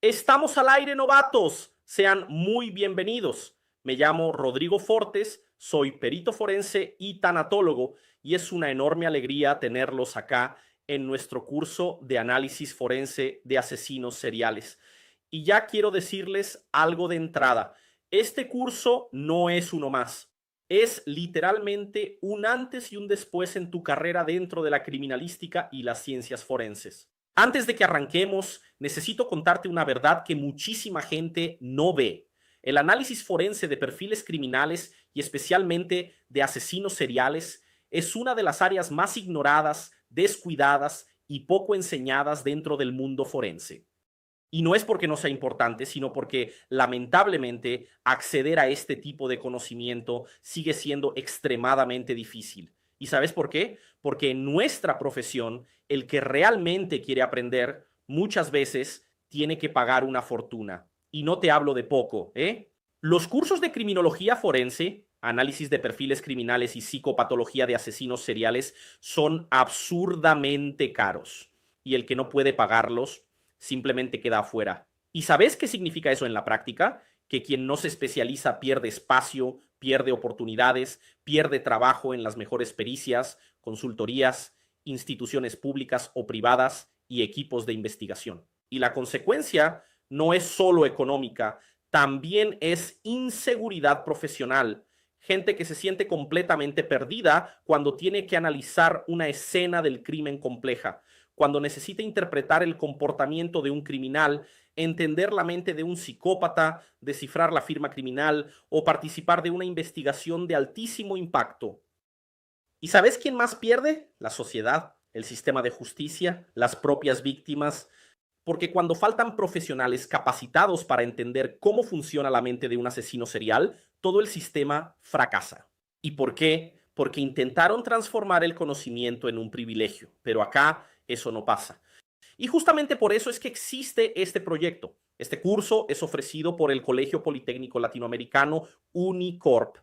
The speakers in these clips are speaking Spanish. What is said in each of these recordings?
Estamos al aire, novatos. Sean muy bienvenidos. Me llamo Rodrigo Fortes, soy perito forense y tanatólogo y es una enorme alegría tenerlos acá en nuestro curso de análisis forense de asesinos seriales. Y ya quiero decirles algo de entrada. Este curso no es uno más. Es literalmente un antes y un después en tu carrera dentro de la criminalística y las ciencias forenses. Antes de que arranquemos, necesito contarte una verdad que muchísima gente no ve. El análisis forense de perfiles criminales y especialmente de asesinos seriales es una de las áreas más ignoradas, descuidadas y poco enseñadas dentro del mundo forense. Y no es porque no sea importante, sino porque lamentablemente acceder a este tipo de conocimiento sigue siendo extremadamente difícil. ¿Y sabes por qué? Porque en nuestra profesión, el que realmente quiere aprender muchas veces tiene que pagar una fortuna. Y no te hablo de poco, ¿eh? Los cursos de criminología forense, análisis de perfiles criminales y psicopatología de asesinos seriales son absurdamente caros. Y el que no puede pagarlos simplemente queda afuera. ¿Y sabes qué significa eso en la práctica? Que quien no se especializa pierde espacio, pierde oportunidades, pierde trabajo en las mejores pericias, consultorías, instituciones públicas o privadas y equipos de investigación. Y la consecuencia no es solo económica, también es inseguridad profesional. Gente que se siente completamente perdida cuando tiene que analizar una escena del crimen compleja, cuando necesita interpretar el comportamiento de un criminal, entender la mente de un psicópata, descifrar la firma criminal o participar de una investigación de altísimo impacto. ¿Y sabes quién más pierde? La sociedad, el sistema de justicia, las propias víctimas. Porque cuando faltan profesionales capacitados para entender cómo funciona la mente de un asesino serial, todo el sistema fracasa. ¿Y por qué? Porque intentaron transformar el conocimiento en un privilegio, pero acá eso no pasa. Y justamente por eso es que existe este proyecto. Este curso es ofrecido por el Colegio Politécnico Latinoamericano Unicorp,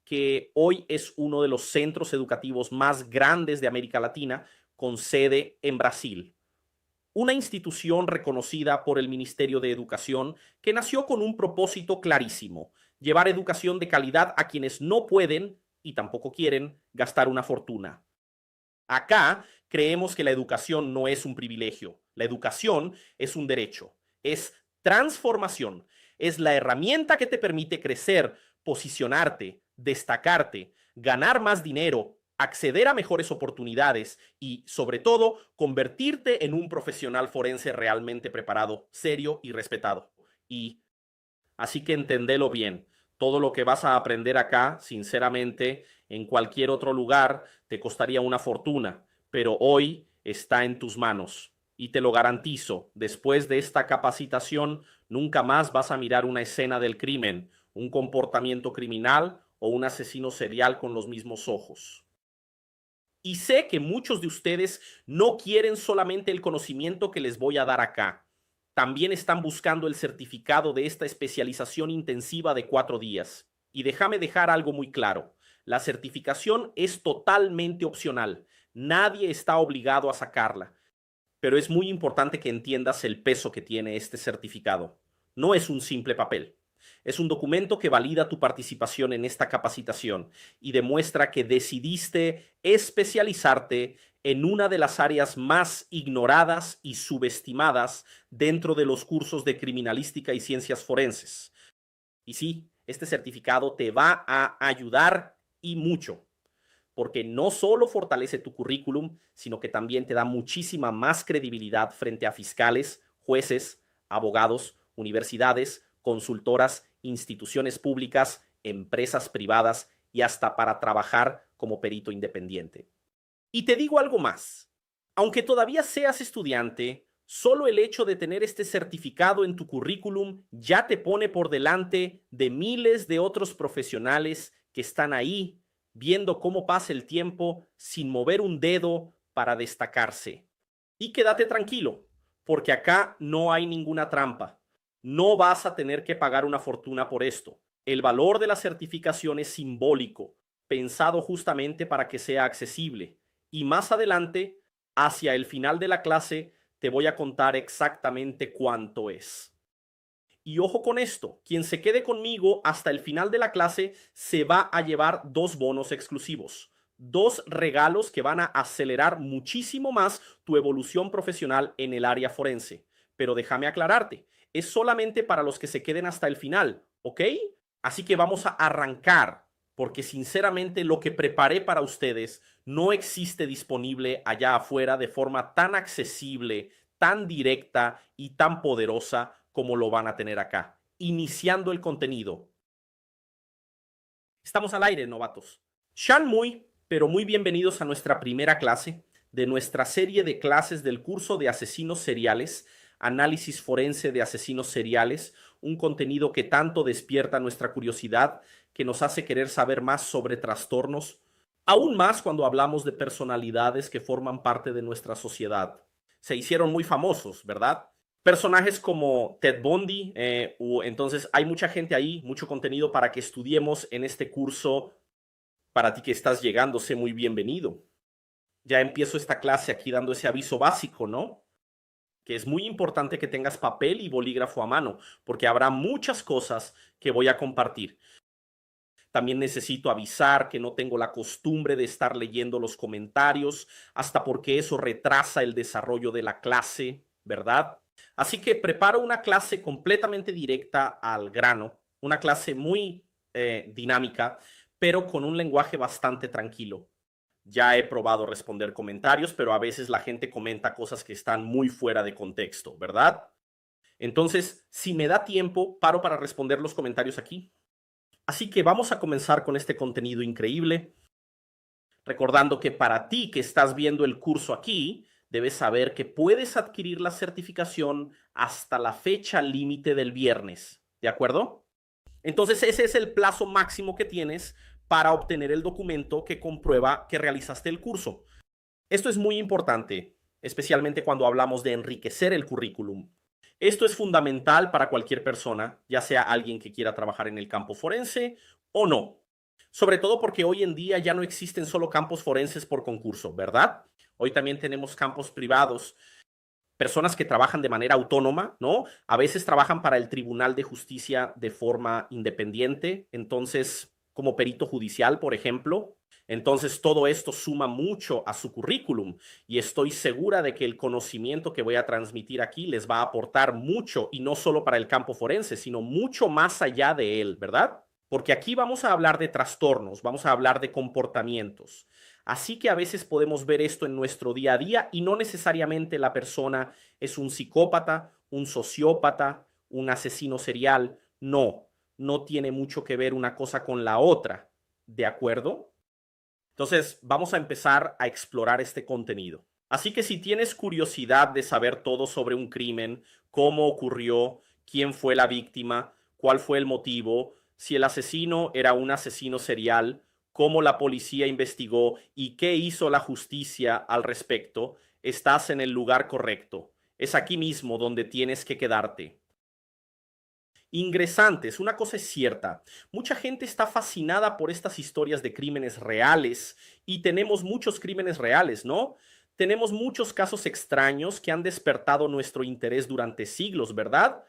que hoy es uno de los centros educativos más grandes de América Latina, con sede en Brasil. Una institución reconocida por el Ministerio de Educación que nació con un propósito clarísimo: llevar educación de calidad a quienes no pueden y tampoco quieren gastar una fortuna. Acá creemos que la educación no es un privilegio, la educación es un derecho, es transformación, es la herramienta que te permite crecer, posicionarte, destacarte, ganar más dinero, acceder a mejores oportunidades y, sobre todo, convertirte en un profesional forense realmente preparado, serio y respetado. Y así que entendelo bien. Todo lo que vas a aprender acá, sinceramente, en cualquier otro lugar te costaría una fortuna, pero hoy está en tus manos. Y te lo garantizo, después de esta capacitación, nunca más vas a mirar una escena del crimen, un comportamiento criminal o un asesino serial con los mismos ojos. Y sé que muchos de ustedes no quieren solamente el conocimiento que les voy a dar acá. También están buscando el certificado de esta especialización intensiva de 4 días. Y déjame dejar algo muy claro. La certificación es totalmente opcional. Nadie está obligado a sacarla. Pero es muy importante que entiendas el peso que tiene este certificado. No es un simple papel. Es un documento que valida tu participación en esta capacitación y demuestra que decidiste especializarte en una de las áreas más ignoradas y subestimadas dentro de los cursos de criminalística y ciencias forenses. Y sí, este certificado te va a ayudar y mucho, porque no solo fortalece tu currículum, sino que también te da muchísima más credibilidad frente a fiscales, jueces, abogados, universidades, consultoras, instituciones públicas, empresas privadas y hasta para trabajar como perito independiente. Y te digo algo más. Aunque todavía seas estudiante, solo el hecho de tener este certificado en tu currículum ya te pone por delante de miles de otros profesionales que están ahí viendo cómo pasa el tiempo sin mover un dedo para destacarse. Y quédate tranquilo, porque acá no hay ninguna trampa. No vas a tener que pagar una fortuna por esto. El valor de la certificación es simbólico, pensado justamente para que sea accesible. Y más adelante, hacia el final de la clase, te voy a contar exactamente cuánto es. Y ojo con esto, quien se quede conmigo hasta el final de la clase se va a llevar 2 bonos exclusivos, 2 regalos que van a acelerar muchísimo más tu evolución profesional en el área forense. Pero déjame aclararte, es solamente para los que se queden hasta el final, ¿ok? Así que vamos a arrancar, porque sinceramente lo que preparé para ustedes no existe disponible allá afuera de forma tan accesible, tan directa y tan poderosa como lo van a tener acá, iniciando el contenido. Estamos al aire, novatos. Sean pero muy bienvenidos a nuestra primera clase de nuestra serie de clases del curso de asesinos seriales, análisis forense de asesinos seriales, un contenido que tanto despierta nuestra curiosidad, que nos hace querer saber más sobre trastornos, aún más cuando hablamos de personalidades que forman parte de nuestra sociedad. Se hicieron muy famosos, ¿verdad? Personajes como Ted Bundy, entonces hay mucha gente ahí, mucho contenido para que estudiemos en este curso. Para ti que estás llegando, sé muy bienvenido. Ya empiezo esta clase aquí dando ese aviso básico, ¿no? Que es muy importante que tengas papel y bolígrafo a mano, porque habrá muchas cosas que voy a compartir. También necesito avisar que no tengo la costumbre de estar leyendo los comentarios, hasta porque eso retrasa el desarrollo de la clase, ¿verdad? Así que preparo una clase completamente directa al grano, una clase muy dinámica, pero con un lenguaje bastante tranquilo. Ya he probado responder comentarios, pero a veces la gente comenta cosas que están muy fuera de contexto, ¿verdad? Entonces, si me da tiempo, paro para responder los comentarios aquí. Así que vamos a comenzar con este contenido increíble, recordando que para ti que estás viendo el curso aquí, debes saber que puedes adquirir la certificación hasta la fecha límite del viernes, ¿de acuerdo? Entonces ese es el plazo máximo que tienes para obtener el documento que comprueba que realizaste el curso. Esto es muy importante, especialmente cuando hablamos de enriquecer el currículum. Esto es fundamental para cualquier persona, ya sea alguien que quiera trabajar en el campo forense o no. Sobre todo porque hoy en día ya no existen solo campos forenses por concurso, ¿verdad? Hoy también tenemos campos privados, personas que trabajan de manera autónoma, ¿no? A veces trabajan para el Tribunal de Justicia de forma independiente, entonces, como perito judicial, por ejemplo. Entonces, todo esto suma mucho a su currículum y estoy segura de que el conocimiento que voy a transmitir aquí les va a aportar mucho y no solo para el campo forense, sino mucho más allá de él, ¿verdad? Porque aquí vamos a hablar de trastornos, vamos a hablar de comportamientos. Así que a veces podemos ver esto en nuestro día a día y no necesariamente la persona es un psicópata, un sociópata, un asesino serial. No, no tiene mucho que ver una cosa con la otra. ¿De acuerdo? Entonces, vamos a empezar a explorar este contenido. Así que si tienes curiosidad de saber todo sobre un crimen, cómo ocurrió, quién fue la víctima, cuál fue el motivo, si el asesino era un asesino serial, cómo la policía investigó y qué hizo la justicia al respecto, estás en el lugar correcto. Es aquí mismo donde tienes que quedarte. Ingresantes, una cosa es cierta, mucha gente está fascinada por estas historias de crímenes reales y tenemos muchos crímenes reales, ¿no? Tenemos muchos casos extraños que han despertado nuestro interés durante siglos, ¿verdad?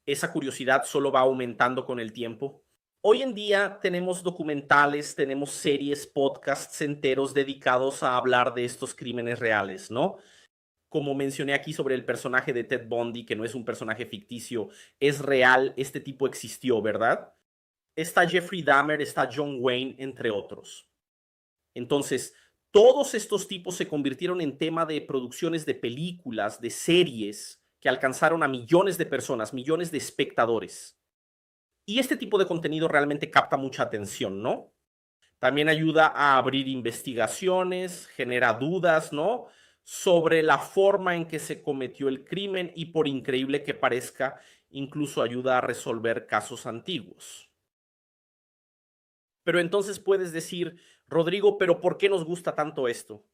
Esa curiosidad solo va aumentando con el tiempo. Hoy en día tenemos documentales, tenemos series, podcasts enteros dedicados a hablar de estos crímenes reales, ¿no? Como mencioné aquí sobre el personaje de Ted Bundy, que no es un personaje ficticio, es real, este tipo existió, ¿verdad? Está Jeffrey Dahmer, está John Wayne, entre otros. Entonces, todos estos tipos se convirtieron en tema de producciones de películas, de series, que alcanzaron a millones de personas, millones de espectadores. Y este tipo de contenido realmente capta mucha atención, ¿no? También ayuda a abrir investigaciones, genera dudas, ¿no? Sobre la forma en que se cometió el crimen y por increíble que parezca, incluso ayuda a resolver casos antiguos. Pero entonces puedes decir, Rodrigo, ¿pero por qué nos gusta tanto esto?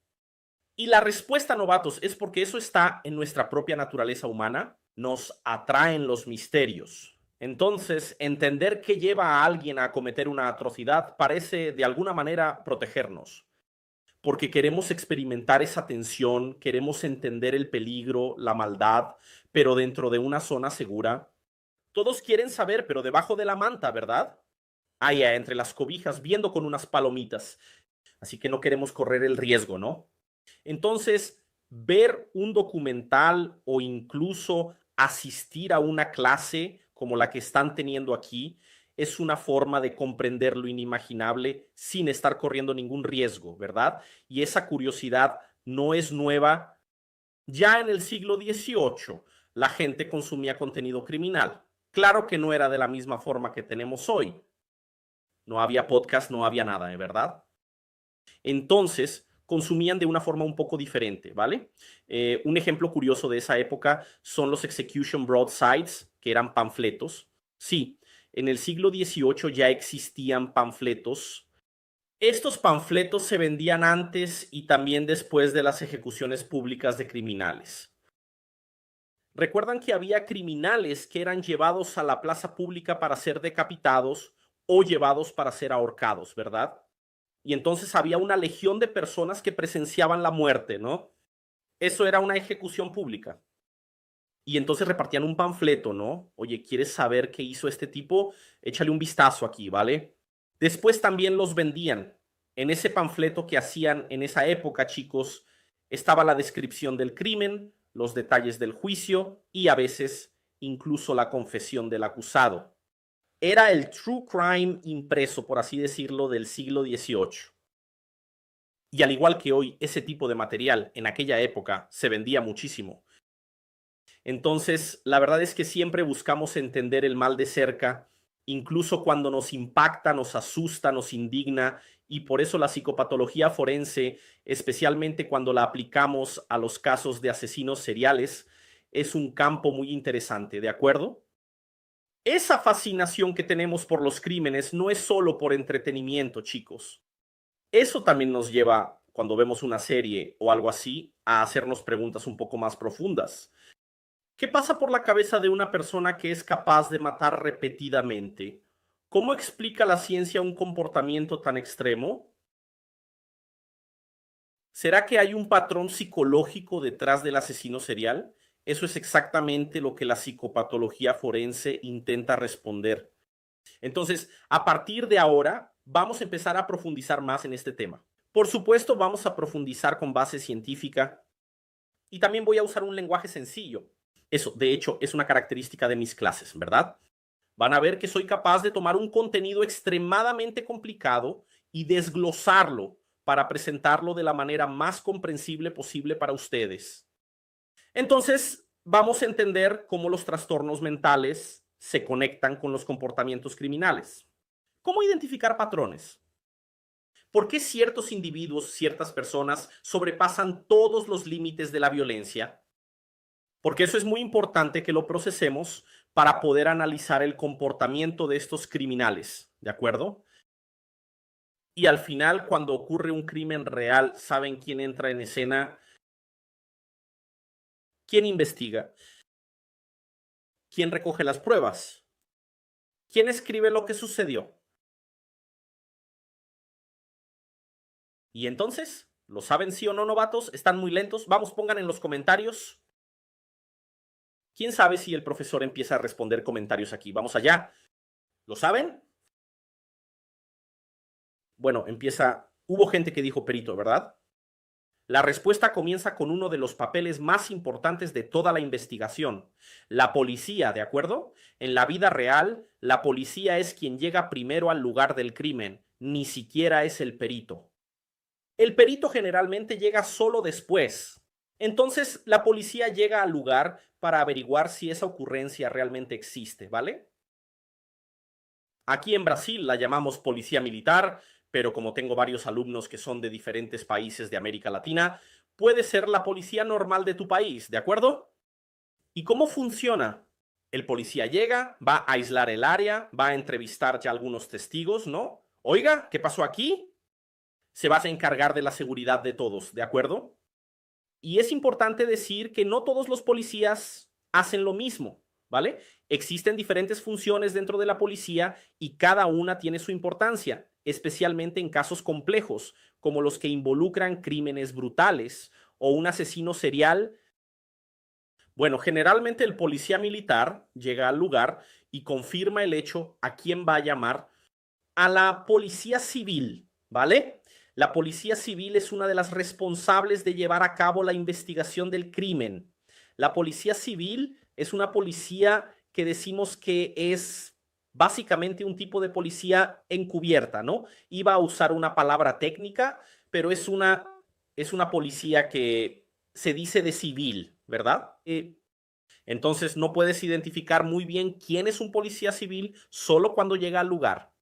Y la respuesta, novatos, es porque eso está en nuestra propia naturaleza humana, nos atraen los misterios. Entonces, entender qué lleva a alguien a cometer una atrocidad parece de alguna manera protegernos, porque queremos experimentar esa tensión, queremos entender el peligro, la maldad, pero dentro de una zona segura. Todos quieren saber, pero debajo de la manta, ¿verdad? Allá, entre las cobijas, viendo con unas palomitas. Así que no queremos correr el riesgo, ¿no? Entonces, ver un documental o incluso asistir a una clase como la que están teniendo aquí es una forma de comprender lo inimaginable sin estar corriendo ningún riesgo, ¿verdad? Y esa curiosidad no es nueva. Ya en el siglo XVIII, la gente consumía contenido criminal. Claro que no era de la misma forma que tenemos hoy. No había podcast, no había nada, ¿verdad? Entonces, consumían de una forma un poco diferente, ¿vale? Un ejemplo curioso de esa época son los execution broadsides, que eran panfletos. Sí, en el siglo XVIII ya existían panfletos. Estos panfletos se vendían antes y también después de las ejecuciones públicas de criminales. Recuerdan que había criminales que eran llevados a la plaza pública para ser decapitados o llevados para ser ahorcados, ¿verdad? Y entonces había una legión de personas que presenciaban la muerte, ¿no? Eso era una ejecución pública. Y entonces repartían un panfleto, ¿no? Oye, ¿quieres saber qué hizo este tipo? Échale un vistazo aquí, ¿vale? Después también los vendían. En ese panfleto que hacían en esa época, chicos, estaba la descripción del crimen, los detalles del juicio y a veces incluso la confesión del acusado. Era el true crime impreso, por así decirlo, del siglo XVIII. Y al igual que hoy, ese tipo de material en aquella época se vendía muchísimo. Entonces, la verdad es que siempre buscamos entender el mal de cerca, incluso cuando nos impacta, nos asusta, nos indigna, y por eso la psicopatología forense, especialmente cuando la aplicamos a los casos de asesinos seriales, es un campo muy interesante, ¿de acuerdo? Esa fascinación que tenemos por los crímenes no es solo por entretenimiento, chicos. Eso también nos lleva, cuando vemos una serie o algo así, a hacernos preguntas un poco más profundas. ¿Qué pasa por la cabeza de una persona que es capaz de matar repetidamente? ¿Cómo explica la ciencia un comportamiento tan extremo? ¿Será que hay un patrón psicológico detrás del asesino serial? Eso es exactamente lo que la psicopatología forense intenta responder. Entonces, a partir de ahora, vamos a empezar a profundizar más en este tema. Por supuesto, vamos a profundizar con base científica y también voy a usar un lenguaje sencillo. Eso, de hecho, es una característica de mis clases, ¿verdad? Van a ver que soy capaz de tomar un contenido extremadamente complicado y desglosarlo para presentarlo de la manera más comprensible posible para ustedes. Entonces, vamos a entender cómo los trastornos mentales se conectan con los comportamientos criminales. ¿Cómo identificar patrones? ¿Por qué ciertos individuos, ciertas personas sobrepasan todos los límites de la violencia? Porque eso es muy importante que lo procesemos para poder analizar el comportamiento de estos criminales, ¿de acuerdo? Y al final, cuando ocurre un crimen real, ¿saben quién entra en escena? ¿Quién investiga? ¿Quién recoge las pruebas? ¿Quién escribe lo que sucedió? Y entonces, ¿lo saben sí o no, novatos? ¿Están muy lentos? Vamos, pongan en los comentarios. ¿Quién sabe si el profesor empieza a responder comentarios aquí? Vamos allá. ¿Lo saben? Bueno, empieza. Hubo gente que dijo perito, ¿verdad? La respuesta comienza con uno de los papeles más importantes de toda la investigación, la policía, ¿de acuerdo? En la vida real, la policía es quien llega primero al lugar del crimen, ni siquiera es el perito. El perito generalmente llega solo después. Entonces, la policía llega al lugar para averiguar si esa ocurrencia realmente existe, ¿vale? Aquí en Brasil la llamamos policía militar, pero como tengo varios alumnos que son de diferentes países de América Latina, puede ser la policía normal de tu país, ¿de acuerdo? ¿Y cómo funciona? El policía llega, va a aislar el área, va a entrevistar ya algunos testigos, ¿no? Oiga, ¿qué pasó aquí? Se va a encargar de la seguridad de todos, ¿de acuerdo? Y es importante decir que no todos los policías hacen lo mismo, ¿vale? Existen diferentes funciones dentro de la policía y cada una tiene su importancia, especialmente en casos complejos, como los que involucran crímenes brutales o un asesino serial. Bueno, generalmente el policía militar llega al lugar y confirma el hecho a quién va a llamar. A la policía civil, ¿vale? La policía civil es una de las responsables de llevar a cabo la investigación del crimen. La policía civil es una policía que decimos que es básicamente un tipo de policía encubierta, ¿no? Iba a usar una palabra técnica, pero es una policía que se dice de civil, ¿verdad? Entonces no puedes identificar muy bien quién es un policía civil solo cuando llega al lugar.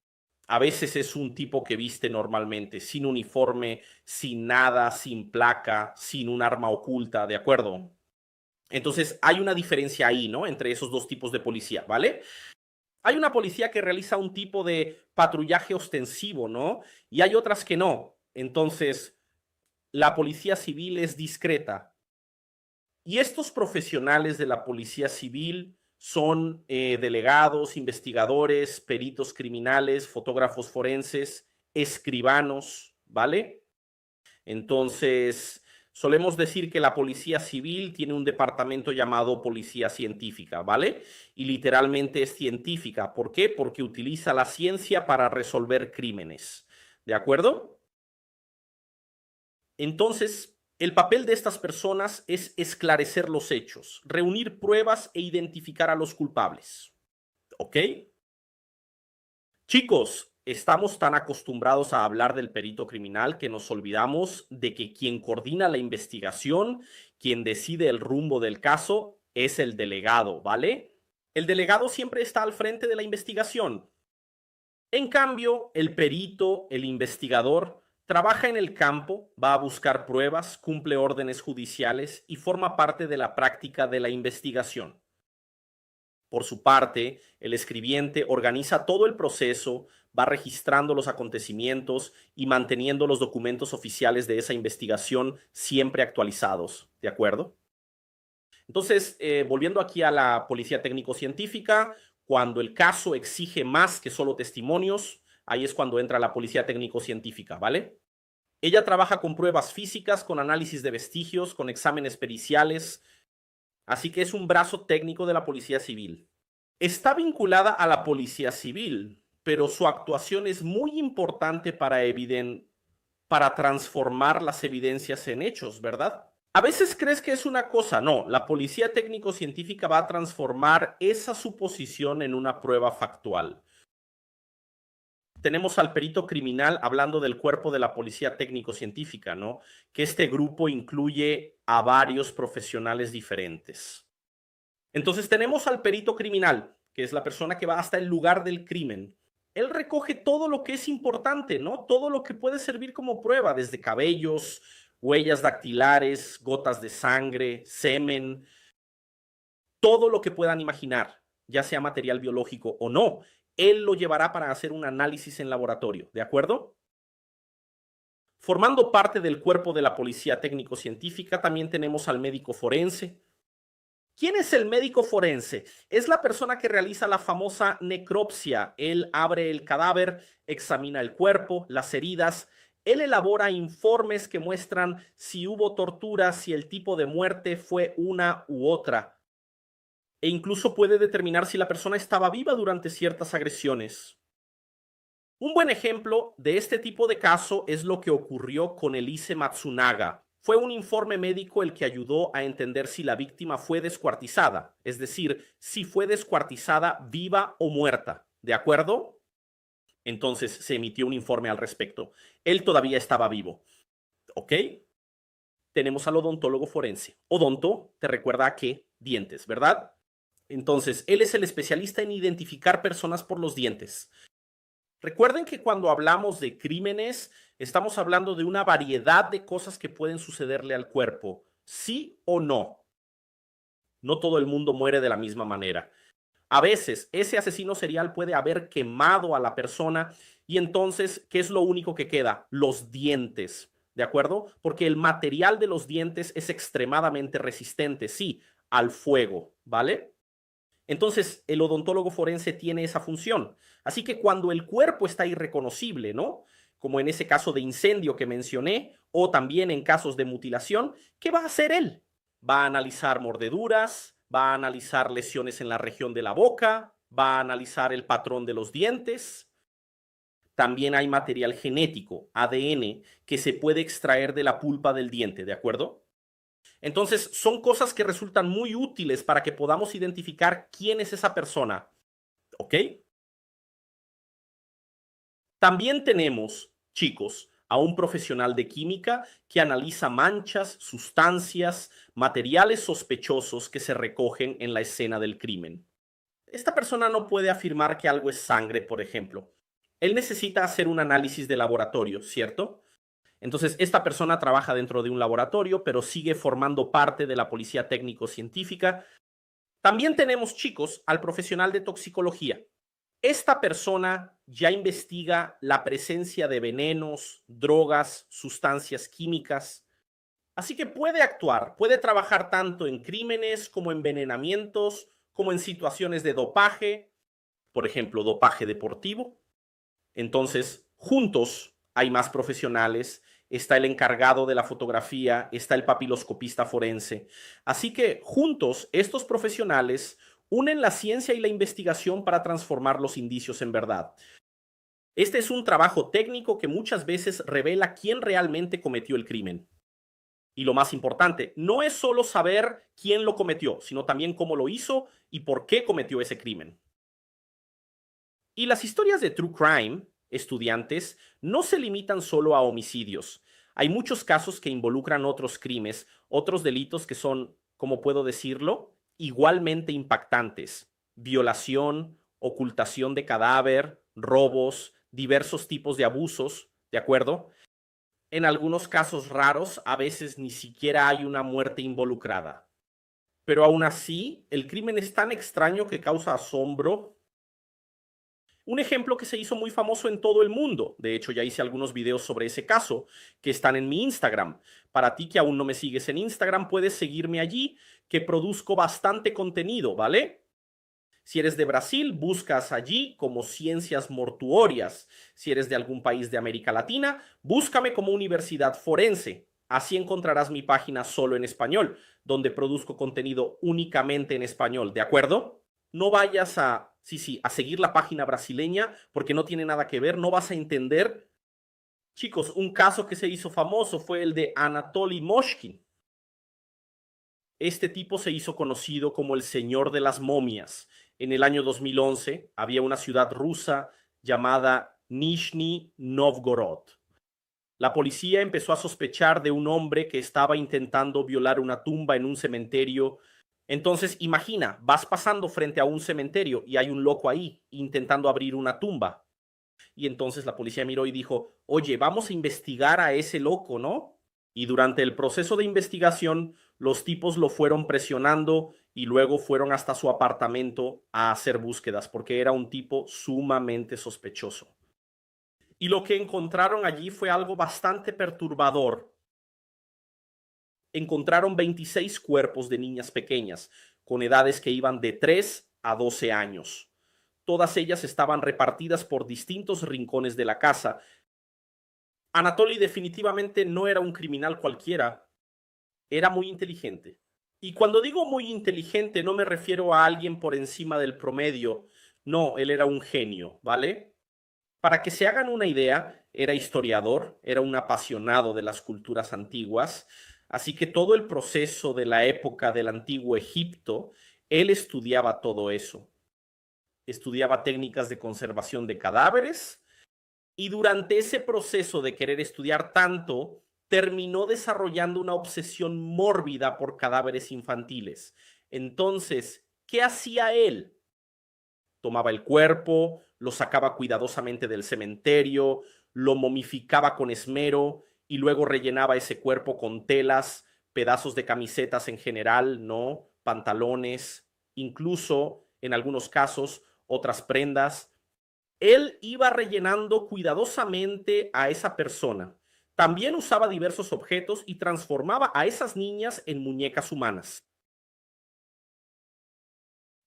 A veces es un tipo que viste normalmente, sin uniforme, sin nada, sin placa, sin un arma oculta, ¿de acuerdo? Entonces hay una diferencia ahí, ¿no? Entre esos dos tipos de policía, ¿vale? Hay una policía que realiza un tipo de patrullaje ostensivo, ¿no? Y hay otras que no. Entonces, la policía civil es discreta. Y estos profesionales de la policía civil son delegados, investigadores, peritos criminales, fotógrafos forenses, escribanos, ¿vale? Entonces, solemos decir que la policía civil tiene un departamento llamado policía científica, ¿vale? Y literalmente es científica. ¿Por qué? Porque utiliza la ciencia para resolver crímenes, ¿de acuerdo? Entonces, el papel de estas personas es esclarecer los hechos, reunir pruebas e identificar a los culpables. ¿Ok? Chicos, estamos tan acostumbrados a hablar del perito criminal que nos olvidamos de que quien coordina la investigación, quien decide el rumbo del caso, es el delegado, ¿vale? El delegado siempre está al frente de la investigación. En cambio, el perito, el investigador, trabaja en el campo, va a buscar pruebas, cumple órdenes judiciales y forma parte de la práctica de la investigación. Por su parte, el escribiente organiza todo el proceso, va registrando los acontecimientos y manteniendo los documentos oficiales de esa investigación siempre actualizados, ¿de acuerdo? Entonces, volviendo aquí a la policía técnico-científica, cuando el caso exige más que solo testimonios, ahí es cuando entra la policía técnico-científica, ¿vale? Ella trabaja con pruebas físicas, con análisis de vestigios, con exámenes periciales, así que es un brazo técnico de la policía civil. Está vinculada a la policía civil, pero su actuación es muy importante para transformar las evidencias en hechos, ¿verdad? A veces crees que es una cosa, no, la policía técnico-científica va a transformar esa suposición en una prueba factual. Tenemos al perito criminal hablando del cuerpo de la policía técnico-científica, ¿no? Que este grupo incluye a varios profesionales diferentes. Entonces tenemos al perito criminal, que es la persona que va hasta el lugar del crimen. Él recoge todo lo que es importante, ¿no? Todo lo que puede servir como prueba, desde cabellos, huellas dactilares, gotas de sangre, semen, todo lo que puedan imaginar, ya sea material biológico o no. Él lo llevará para hacer un análisis en laboratorio, ¿de acuerdo? Formando parte del cuerpo de la policía técnico-científica también tenemos al médico forense. ¿Quién es el médico forense? Es la persona que realiza la famosa necropsia. Él abre el cadáver, examina el cuerpo, las heridas. Él elabora informes que muestran si hubo tortura, si el tipo de muerte fue una u otra. E incluso puede determinar si la persona estaba viva durante ciertas agresiones. Un buen ejemplo de este tipo de caso es lo que ocurrió con Elise Matsunaga. Fue un informe médico el que ayudó a entender si la víctima fue descuartizada, es decir, si fue descuartizada viva o muerta, ¿de acuerdo? Entonces se emitió un informe al respecto. Él todavía estaba vivo, ¿ok? Tenemos al odontólogo forense. Odonto te recuerda a qué? Dientes, ¿verdad? Entonces, él es el especialista en identificar personas por los dientes. Recuerden que cuando hablamos de crímenes, estamos hablando de una variedad de cosas que pueden sucederle al cuerpo, sí o no. No todo el mundo muere de la misma manera. A veces, ese asesino serial puede haber quemado a la persona y entonces, ¿qué es lo único que queda? Los dientes, ¿de acuerdo? Porque el material de los dientes es extremadamente resistente, sí, al fuego, ¿vale? Entonces, el odontólogo forense tiene esa función. Así que cuando el cuerpo está irreconocible, ¿no? Como en ese caso de incendio que mencioné, o también en casos de mutilación, ¿qué va a hacer él? Va a analizar mordeduras, va a analizar lesiones en la región de la boca, va a analizar el patrón de los dientes. También hay material genético, ADN, que se puede extraer de la pulpa del diente, ¿de acuerdo? Entonces, son cosas que resultan muy útiles para que podamos identificar quién es esa persona, ¿ok? También tenemos, chicos, a un profesional de química que analiza manchas, sustancias, materiales sospechosos que se recogen en la escena del crimen. Esta persona no puede afirmar que algo es sangre, por ejemplo. Él necesita hacer un análisis de laboratorio, ¿cierto? Entonces, esta persona trabaja dentro de un laboratorio, pero sigue formando parte de la policía técnico-científica. También tenemos, chicos, al profesional de toxicología. Esta persona ya investiga la presencia de venenos, drogas, sustancias químicas. Así que puede actuar, puede trabajar tanto en crímenes como envenenamientos, como en situaciones de dopaje, por ejemplo, dopaje deportivo. Entonces, juntos hay más profesionales, está el encargado de la fotografía, está el papiloscopista forense. Así que juntos estos profesionales unen la ciencia y la investigación para transformar los indicios en verdad. Este es un trabajo técnico que muchas veces revela quién realmente cometió el crimen. Y lo más importante, no es solo saber quién lo cometió, sino también cómo lo hizo y por qué cometió ese crimen. Y las historias de True Crime, estudiantes, no se limitan solo a homicidios. Hay muchos casos que involucran otros crímenes, otros delitos que son, ¿cómo puedo decirlo?, igualmente impactantes. Violación, ocultación de cadáver, robos, diversos tipos de abusos, ¿de acuerdo? En algunos casos raros, a veces ni siquiera hay una muerte involucrada. Pero aún así, el crimen es tan extraño que causa asombro. Un ejemplo que se hizo muy famoso en todo el mundo, de hecho ya hice algunos videos sobre ese caso, que están en mi Instagram. Para ti que aún no me sigues en Instagram, puedes seguirme allí, que produzco bastante contenido, ¿vale? Si eres de Brasil, buscas allí como Ciencias Mortuorias. Si eres de algún país de América Latina, búscame como Universidad Forense. Así encontrarás mi página solo en español, donde produzco contenido únicamente en español, ¿de acuerdo? No vayas a, a seguir la página brasileña porque no tiene nada que ver, no vas a entender. Chicos, un caso que se hizo famoso fue el de Anatoly Moshkin. Este tipo se hizo conocido como el Señor de las Momias. En el año 2011 había una ciudad rusa llamada Nizhny Novgorod. La policía empezó a sospechar de un hombre que estaba intentando violar una tumba en un cementerio. Entonces, imagina, vas pasando frente a un cementerio y hay un loco ahí intentando abrir una tumba. Y entonces la policía miró y dijo, oye, vamos a investigar a ese loco, ¿no? Y durante el proceso de investigación, los tipos lo fueron presionando y luego fueron hasta su apartamento a hacer búsquedas porque era un tipo sumamente sospechoso. Y lo que encontraron allí fue algo bastante perturbador. Encontraron 26 cuerpos de niñas pequeñas, con edades que iban de 3 a 12 años. Todas ellas estaban repartidas por distintos rincones de la casa. Anatoly definitivamente no era un criminal cualquiera, era muy inteligente. Y cuando digo muy inteligente, no me refiero a alguien por encima del promedio. No, él era un genio, ¿vale? Para que se hagan una idea, era historiador, era un apasionado de las culturas antiguas, así que todo el proceso de la época del antiguo Egipto, él estudiaba todo eso. Estudiaba técnicas de conservación de cadáveres y durante ese proceso de querer estudiar tanto, terminó desarrollando una obsesión mórbida por cadáveres infantiles. Entonces, ¿qué hacía él? Tomaba el cuerpo, lo sacaba cuidadosamente del cementerio, lo momificaba con esmero y luego rellenaba ese cuerpo con telas, pedazos de camisetas en general, ¿no? Pantalones, incluso en algunos casos otras prendas. Él iba rellenando cuidadosamente a esa persona. También usaba diversos objetos y transformaba a esas niñas en muñecas humanas.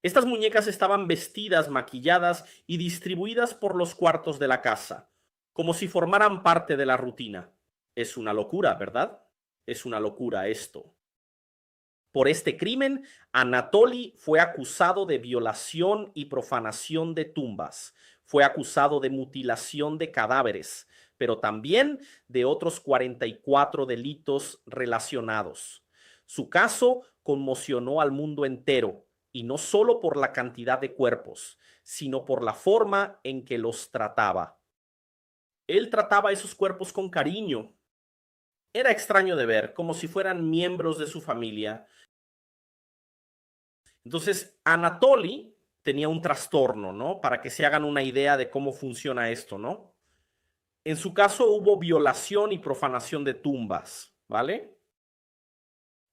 Estas muñecas estaban vestidas, maquilladas y distribuidas por los cuartos de la casa, como si formaran parte de la rutina. Es una locura, ¿verdad? Es una locura esto. Por este crimen, Anatoly fue acusado de violación y profanación de tumbas, fue acusado de mutilación de cadáveres, pero también de otros 44 delitos relacionados. Su caso conmocionó al mundo entero, y no solo por la cantidad de cuerpos, sino por la forma en que los trataba. Él trataba a esos cuerpos con cariño. Era extraño de ver, como si fueran miembros de su familia. Entonces, Anatoly tenía un trastorno, ¿no? Para que se hagan una idea de cómo funciona esto, ¿no? En su caso hubo violación y profanación de tumbas, ¿vale?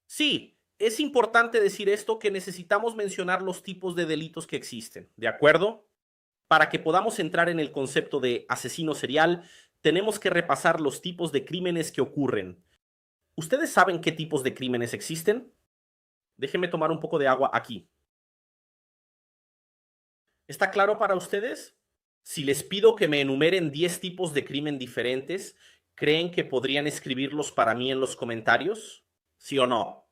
Sí, es importante decir esto, que necesitamos mencionar los tipos de delitos que existen, ¿de acuerdo? Para que podamos entrar en el concepto de asesino serial, tenemos que repasar los tipos de crímenes que ocurren. ¿Ustedes saben qué tipos de crímenes existen? Déjenme tomar un poco de agua aquí. ¿Está claro para ustedes? Si les pido que me enumeren 10 tipos de crimen diferentes, ¿creen que podrían escribirlos para mí en los comentarios? ¿Sí o no?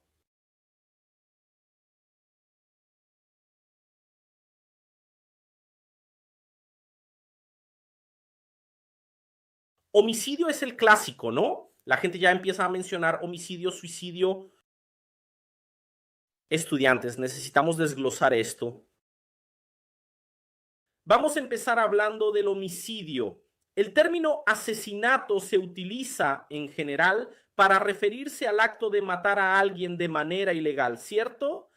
Homicidio es el clásico, ¿no? La gente ya empieza a mencionar homicidio, suicidio. Estudiantes, necesitamos desglosar esto. Vamos a empezar hablando del homicidio. El término asesinato se utiliza en general para referirse al acto de matar a alguien de manera ilegal, ¿cierto?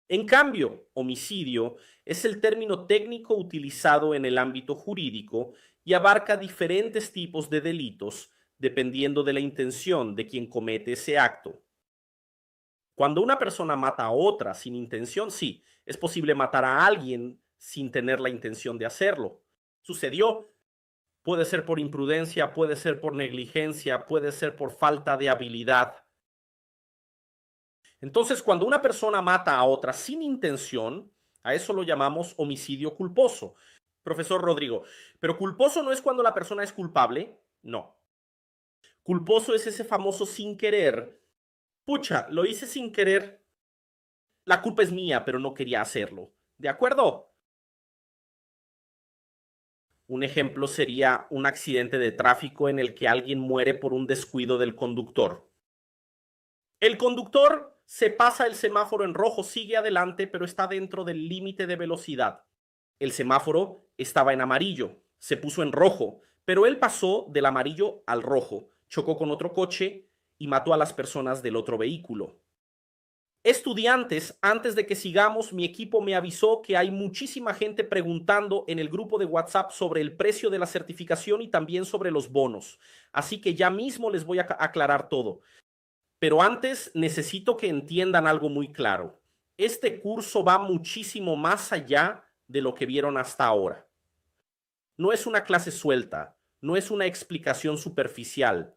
En cambio, homicidio es el término técnico utilizado en el ámbito jurídico y abarca diferentes tipos de delitos dependiendo de la intención de quien comete ese acto. Cuando una persona mata a otra sin intención, sí, es posible matar a alguien sin tener la intención de hacerlo. Sucedió. Puede ser por imprudencia, puede ser por negligencia, puede ser por falta de habilidad. Entonces, cuando una persona mata a otra sin intención, a eso lo llamamos homicidio culposo. Profesor Rodrigo, ¿pero culposo no es cuando la persona es culpable? No. Culposo es ese famoso sin querer. Pucha, lo hice sin querer. La culpa es mía, pero no quería hacerlo. ¿De acuerdo? Un ejemplo sería un accidente de tráfico en el que alguien muere por un descuido del conductor. El conductor se pasa el semáforo en rojo, sigue adelante, pero está dentro del límite de velocidad. El semáforo estaba en amarillo, se puso en rojo, pero él pasó del amarillo al rojo, chocó con otro coche y mató a las personas del otro vehículo. Estudiantes, antes de que sigamos, mi equipo me avisó que hay muchísima gente preguntando en el grupo de WhatsApp sobre el precio de la certificación y también sobre los bonos. Así que ya mismo les voy a aclarar todo. Pero antes necesito que entiendan algo muy claro. Este curso va muchísimo más allá de lo que vieron hasta ahora. No es una clase suelta, no es una explicación superficial.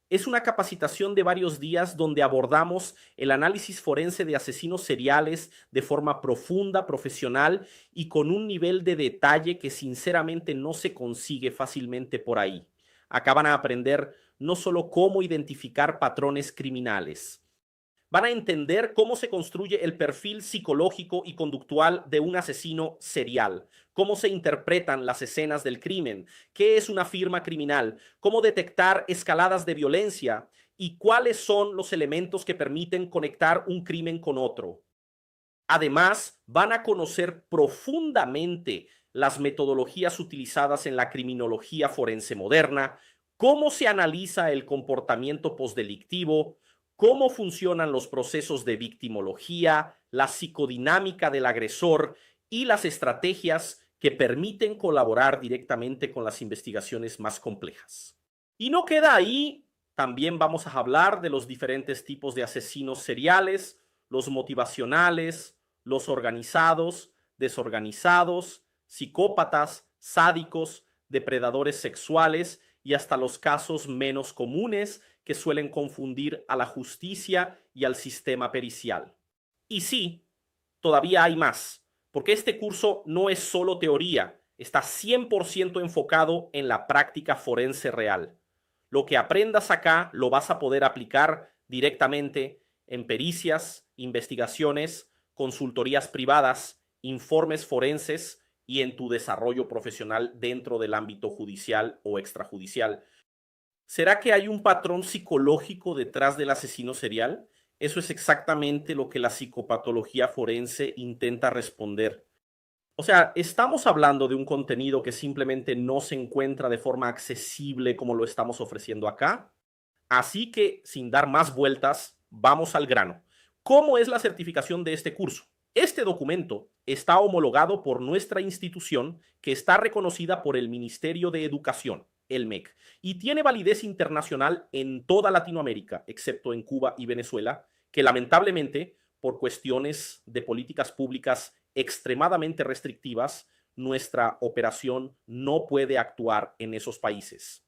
Es una capacitación de varios días donde abordamos el análisis forense de asesinos seriales de forma profunda, profesional y con un nivel de detalle que sinceramente no se consigue fácilmente por ahí. Acá van a aprender no solo cómo identificar patrones criminales, van a entender cómo se construye el perfil psicológico y conductual de un asesino serial, cómo se interpretan las escenas del crimen, qué es una firma criminal, cómo detectar escaladas de violencia y cuáles son los elementos que permiten conectar un crimen con otro. Además, van a conocer profundamente las metodologías utilizadas en la criminología forense moderna, cómo se analiza el comportamiento postdelictivo, cómo funcionan los procesos de victimología, la psicodinámica del agresor y las estrategias que permiten colaborar directamente con las investigaciones más complejas. Y no queda ahí, también vamos a hablar de los diferentes tipos de asesinos seriales, los motivacionales, los organizados, desorganizados, psicópatas, sádicos, depredadores sexuales y hasta los casos menos comunes que suelen confundir a la justicia y al sistema pericial. Y sí, todavía hay más, porque este curso no es solo teoría, está 100% enfocado en la práctica forense real. Lo que aprendas acá lo vas a poder aplicar directamente en pericias, investigaciones, consultorías privadas, informes forenses y en tu desarrollo profesional dentro del ámbito judicial o extrajudicial. ¿Será que hay un patrón psicológico detrás del asesino serial? Eso es exactamente lo que la psicopatología forense intenta responder. O sea, estamos hablando de un contenido que simplemente no se encuentra de forma accesible como lo estamos ofreciendo acá. Así que, sin dar más vueltas, vamos al grano. ¿Cómo es la certificación de este curso? Este documento está homologado por nuestra institución, que está reconocida por el Ministerio de Educación, el MEC, y tiene validez internacional en toda Latinoamérica, excepto en Cuba y Venezuela, que lamentablemente, por cuestiones de políticas públicas extremadamente restrictivas, nuestra operación no puede actuar en esos países.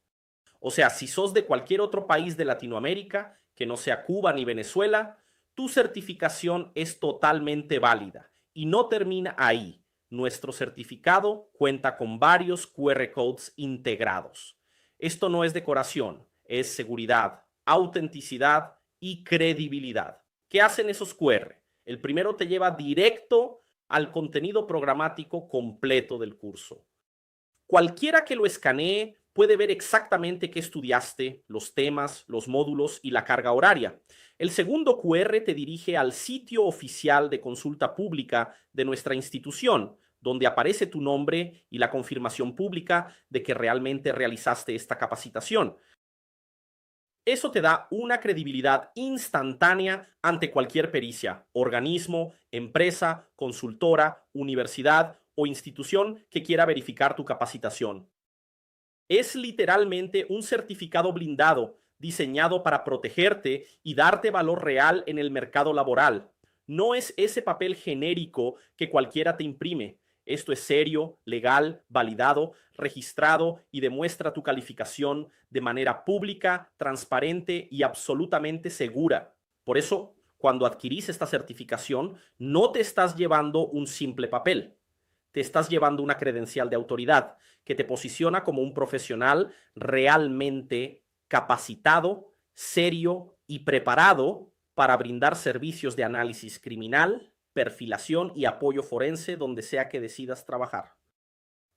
O sea, si sos de cualquier otro país de Latinoamérica, que no sea Cuba ni Venezuela, tu certificación es totalmente válida y no termina ahí. Nuestro certificado cuenta con varios QR codes integrados. Esto no es decoración, es seguridad, autenticidad y credibilidad. ¿Qué hacen esos QR? El primero te lleva directo al contenido programático completo del curso. Cualquiera que lo escanee puede ver exactamente qué estudiaste, los temas, los módulos y la carga horaria. El segundo QR te dirige al sitio oficial de consulta pública de nuestra institución, donde aparece tu nombre y la confirmación pública de que realmente realizaste esta capacitación. Eso te da una credibilidad instantánea ante cualquier pericia, organismo, empresa, consultora, universidad o institución que quiera verificar tu capacitación. Es literalmente un certificado blindado diseñado para protegerte y darte valor real en el mercado laboral. No es ese papel genérico que cualquiera te imprime. Esto es serio, legal, validado, registrado y demuestra tu calificación de manera pública, transparente y absolutamente segura. Por eso, cuando adquirís esta certificación, no te estás llevando un simple papel. Te estás llevando una credencial de autoridad que te posiciona como un profesional realmente capacitado, serio y preparado para brindar servicios de análisis criminal, perfilación y apoyo forense donde sea que decidas trabajar.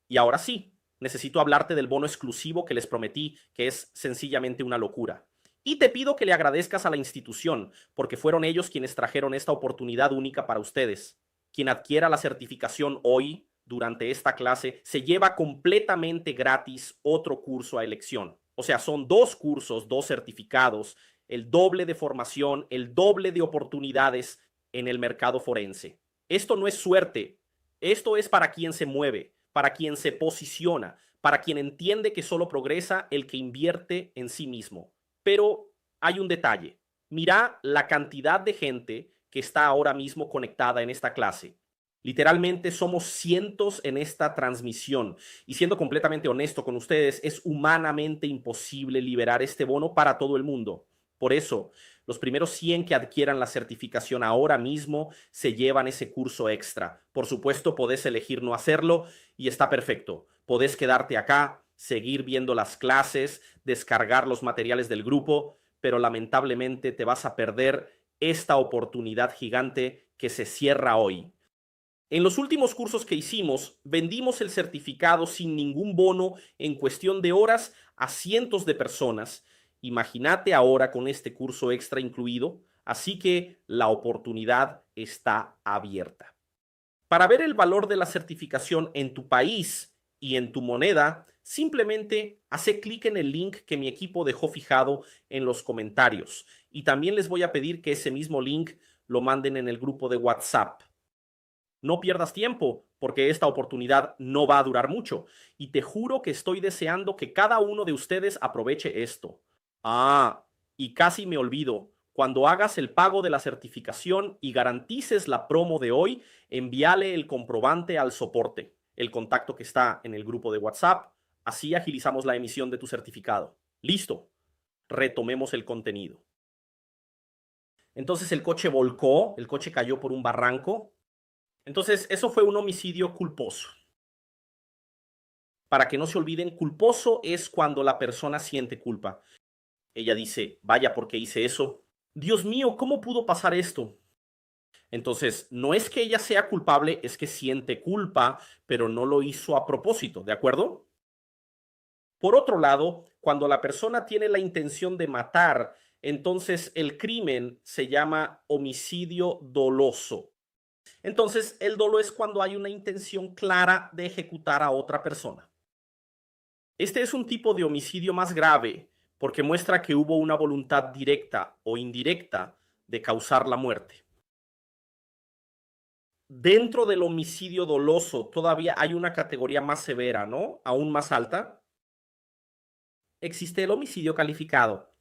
Y ahora sí, necesito hablarte del bono exclusivo que les prometí, que es sencillamente una locura. Y te pido que le agradezcas a la institución, porque fueron ellos quienes trajeron esta oportunidad única para ustedes. Quien adquiera la certificación hoy, durante esta clase, se lleva completamente gratis otro curso a elección. O sea, son 2 cursos, 2 certificados, el doble de formación, el doble de oportunidades en el mercado forense. Esto no es suerte, esto es para quien se mueve, para quien se posiciona, para quien entiende que solo progresa el que invierte en sí mismo. Pero hay un detalle. Mira la cantidad de gente que está ahora mismo conectada en esta clase. Literalmente somos cientos en esta transmisión y siendo completamente honesto con ustedes, es humanamente imposible liberar este bono para todo el mundo. Por eso, los primeros 100 que adquieran la certificación ahora mismo se llevan ese curso extra. Por supuesto, podés elegir no hacerlo y está perfecto. Podés quedarte acá, seguir viendo las clases, descargar los materiales del grupo, pero lamentablemente te vas a perder esta oportunidad gigante que se cierra hoy. En los últimos cursos que hicimos, vendimos el certificado sin ningún bono en cuestión de horas a cientos de personas. Imagínate ahora con este curso extra incluido, así que la oportunidad está abierta. Para ver el valor de la certificación en tu país y en tu moneda, simplemente hace clic en el link que mi equipo dejó fijado en los comentarios. Y también les voy a pedir que ese mismo link lo manden en el grupo de WhatsApp. No pierdas tiempo, porque esta oportunidad no va a durar mucho. Y te juro que estoy deseando que cada uno de ustedes aproveche esto. Ah, y casi me olvido. Cuando hagas el pago de la certificación y garantices la promo de hoy, envíale el comprobante al soporte, el contacto que está en el grupo de WhatsApp. Así agilizamos la emisión de tu certificado. Listo. Retomemos el contenido. Entonces el coche volcó, el coche cayó por un barranco. Entonces, eso fue un homicidio culposo. Para que no se olviden, culposo es cuando la persona siente culpa. Ella dice, vaya, ¿por qué hice eso? Dios mío, ¿cómo pudo pasar esto? Entonces, no es que ella sea culpable, es que siente culpa, pero no lo hizo a propósito, ¿de acuerdo? Por otro lado, cuando la persona tiene la intención de matar, entonces el crimen se llama homicidio doloso. Entonces, el dolo es cuando hay una intención clara de ejecutar a otra persona. Este es un tipo de homicidio más grave porque muestra que hubo una voluntad directa o indirecta de causar la muerte. Dentro del homicidio doloso todavía hay una categoría más severa, ¿no? Aún más alta. Existe el homicidio calificado.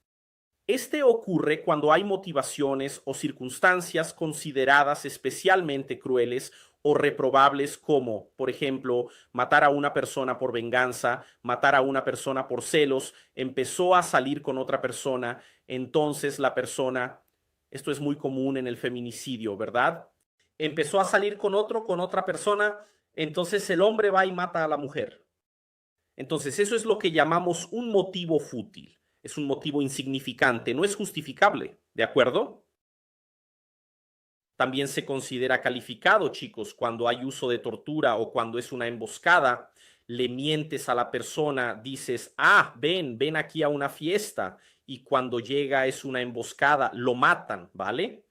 Este ocurre cuando hay motivaciones o circunstancias consideradas especialmente crueles o reprobables como, por ejemplo, matar a una persona por venganza, matar a una persona por celos, empezó a salir con otra persona, entonces la persona, esto es muy común en el feminicidio, ¿verdad? Empezó a salir con otra persona, entonces el hombre va y mata a la mujer. Entonces, eso es lo que llamamos un motivo fútil. Es un motivo insignificante, no es justificable, ¿de acuerdo? También se considera calificado, chicos, cuando hay uso de tortura o cuando es una emboscada, le mientes a la persona, dices, ah, ven aquí a una fiesta, y cuando llega es una emboscada, lo matan, ¿vale?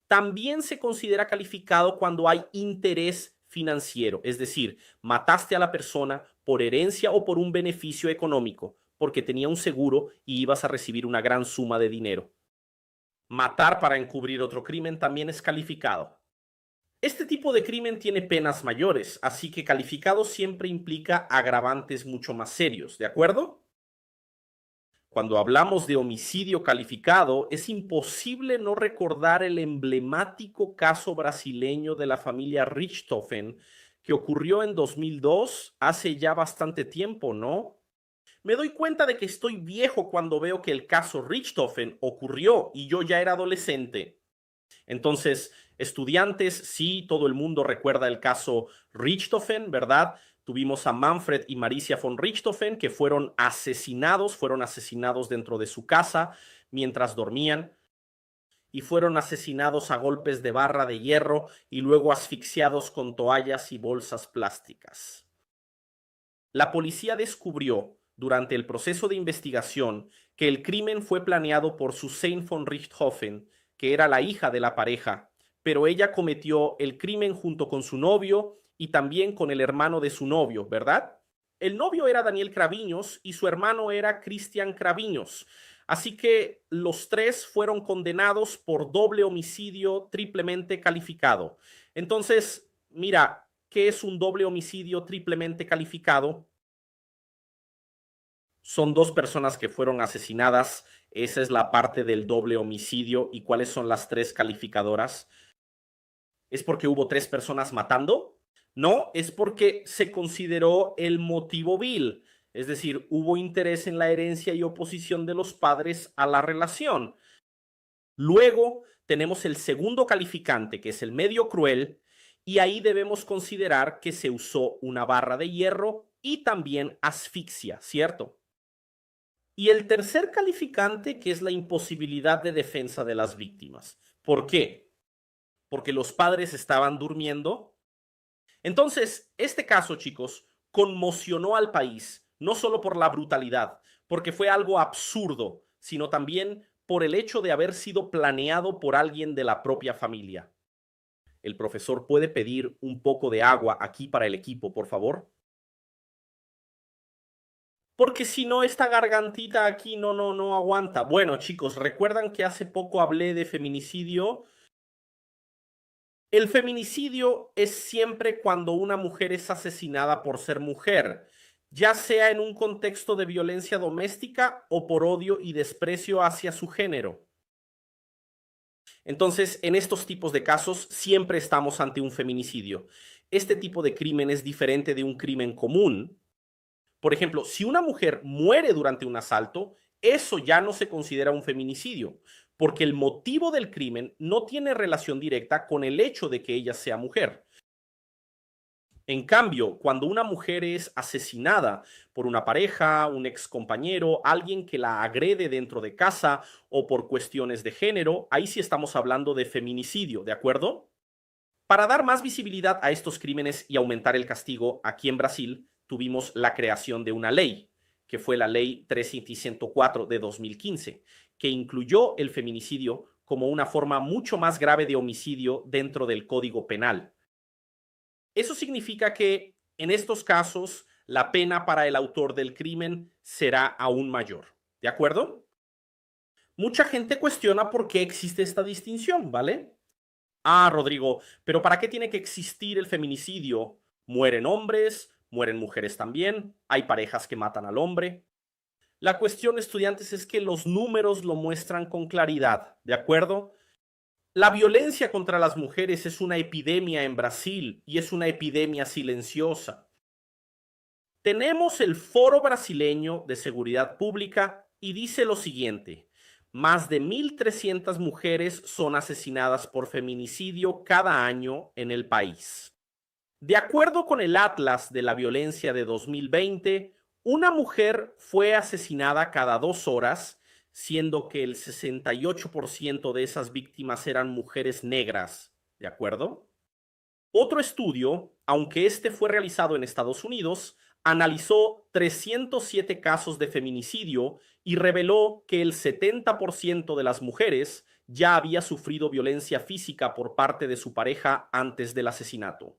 También se considera calificado cuando hay interés financiero, es decir, mataste a la persona por herencia o por un beneficio económico, porque tenía un seguro y ibas a recibir una gran suma de dinero. Matar para encubrir otro crimen también es calificado. Este tipo de crimen tiene penas mayores, así que calificado siempre implica agravantes mucho más serios, ¿de acuerdo? Cuando hablamos de homicidio calificado, es imposible no recordar el emblemático caso brasileño de la familia Richthofen que ocurrió en 2002, hace ya bastante tiempo, ¿no? Me doy cuenta de que estoy viejo cuando veo que el caso Richthofen ocurrió y yo ya era adolescente. Entonces, estudiantes, sí, todo el mundo recuerda el caso Richthofen, ¿verdad? Tuvimos a Manfred y Maricia von Richthofen que fueron asesinados dentro de su casa mientras dormían y fueron asesinados a golpes de barra de hierro y luego asfixiados con toallas y bolsas plásticas. La policía descubrió durante el proceso de investigación que el crimen fue planeado por Susanne von Richthofen, que era la hija de la pareja, pero ella cometió el crimen junto con su novio y también con el hermano de su novio, ¿verdad? El novio era Daniel Craviños y su hermano era Cristian Craviños. Así que los tres fueron condenados por doble homicidio triplemente calificado. Entonces, mira, ¿qué es un doble homicidio triplemente calificado? Son dos personas que fueron asesinadas. Esa es la parte del doble homicidio. ¿Y cuáles son las tres calificadoras? ¿Es porque hubo tres personas matando? No, es porque se consideró el motivo vil. Es decir, hubo interés en la herencia y oposición de los padres a la relación. Luego tenemos el segundo calificante, que es el medio cruel, y ahí debemos considerar que se usó una barra de hierro y también asfixia, ¿cierto? Y el tercer calificante, que es la imposibilidad de defensa de las víctimas. ¿Por qué? Porque los padres estaban durmiendo. Entonces, este caso, chicos, conmocionó al país, no solo por la brutalidad, porque fue algo absurdo, sino también por el hecho de haber sido planeado por alguien de la propia familia. El profesor puede pedir un poco de agua aquí para el equipo, por favor. Porque si no, esta gargantita aquí no aguanta. Bueno, chicos, ¿recuerdan que hace poco hablé de feminicidio? El feminicidio es siempre cuando una mujer es asesinada por ser mujer, ya sea en un contexto de violencia doméstica o por odio y desprecio hacia su género. Entonces, en estos tipos de casos, siempre estamos ante un feminicidio. Este tipo de crimen es diferente de un crimen común. Por ejemplo, si una mujer muere durante un asalto, eso ya no se considera un feminicidio, porque el motivo del crimen no tiene relación directa con el hecho de que ella sea mujer. En cambio, cuando una mujer es asesinada por una pareja, un excompañero, alguien que la agrede dentro de casa o por cuestiones de género, ahí sí estamos hablando de feminicidio, ¿de acuerdo? Para dar más visibilidad a estos crímenes y aumentar el castigo, aquí en Brasil tuvimos la creación de una ley, que fue la Ley 3.104 de 2015, que incluyó el feminicidio como una forma mucho más grave de homicidio dentro del Código Penal. Eso significa que en estos casos la pena para el autor del crimen será aún mayor. ¿De acuerdo? Mucha gente cuestiona por qué existe esta distinción, ¿vale? Ah, Rodrigo, pero ¿para qué tiene que existir el feminicidio? Mueren hombres, mueren mujeres también, hay parejas que matan al hombre. La cuestión, estudiantes, es que los números lo muestran con claridad, ¿de acuerdo? La violencia contra las mujeres es una epidemia en Brasil y es una epidemia silenciosa. Tenemos el Foro Brasileño de Seguridad Pública y dice lo siguiente: más de 1.300 mujeres son asesinadas por feminicidio cada año en el país. De acuerdo con el Atlas de la Violencia de 2020, una mujer fue asesinada cada 2 horas, siendo que el 68% de esas víctimas eran mujeres negras. ¿De acuerdo? Otro estudio, aunque este fue realizado en Estados Unidos, analizó 307 casos de feminicidio y reveló que el 70% de las mujeres ya había sufrido violencia física por parte de su pareja antes del asesinato.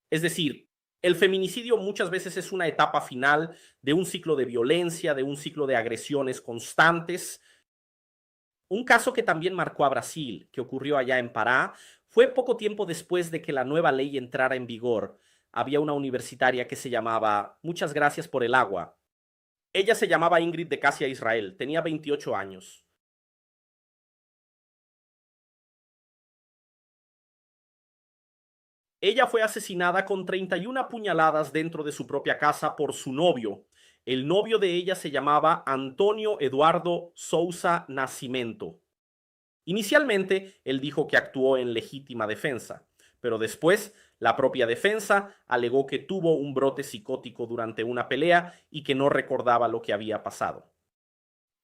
Es decir, el feminicidio muchas veces es una etapa final de un ciclo de violencia, de un ciclo de agresiones constantes. Un caso que también marcó a Brasil, que ocurrió allá en Pará, fue poco tiempo después de que la nueva ley entrara en vigor. Había una universitaria que se llamaba Muchas gracias por el agua. Ella se llamaba Ingrid de Casia Israel, tenía 28 años. Ella fue asesinada con 31 puñaladas dentro de su propia casa por su novio. El novio de ella se llamaba Antonio Eduardo Sousa Nascimento. Inicialmente, él dijo que actuó en legítima defensa, pero después la propia defensa alegó que tuvo un brote psicótico durante una pelea y que no recordaba lo que había pasado.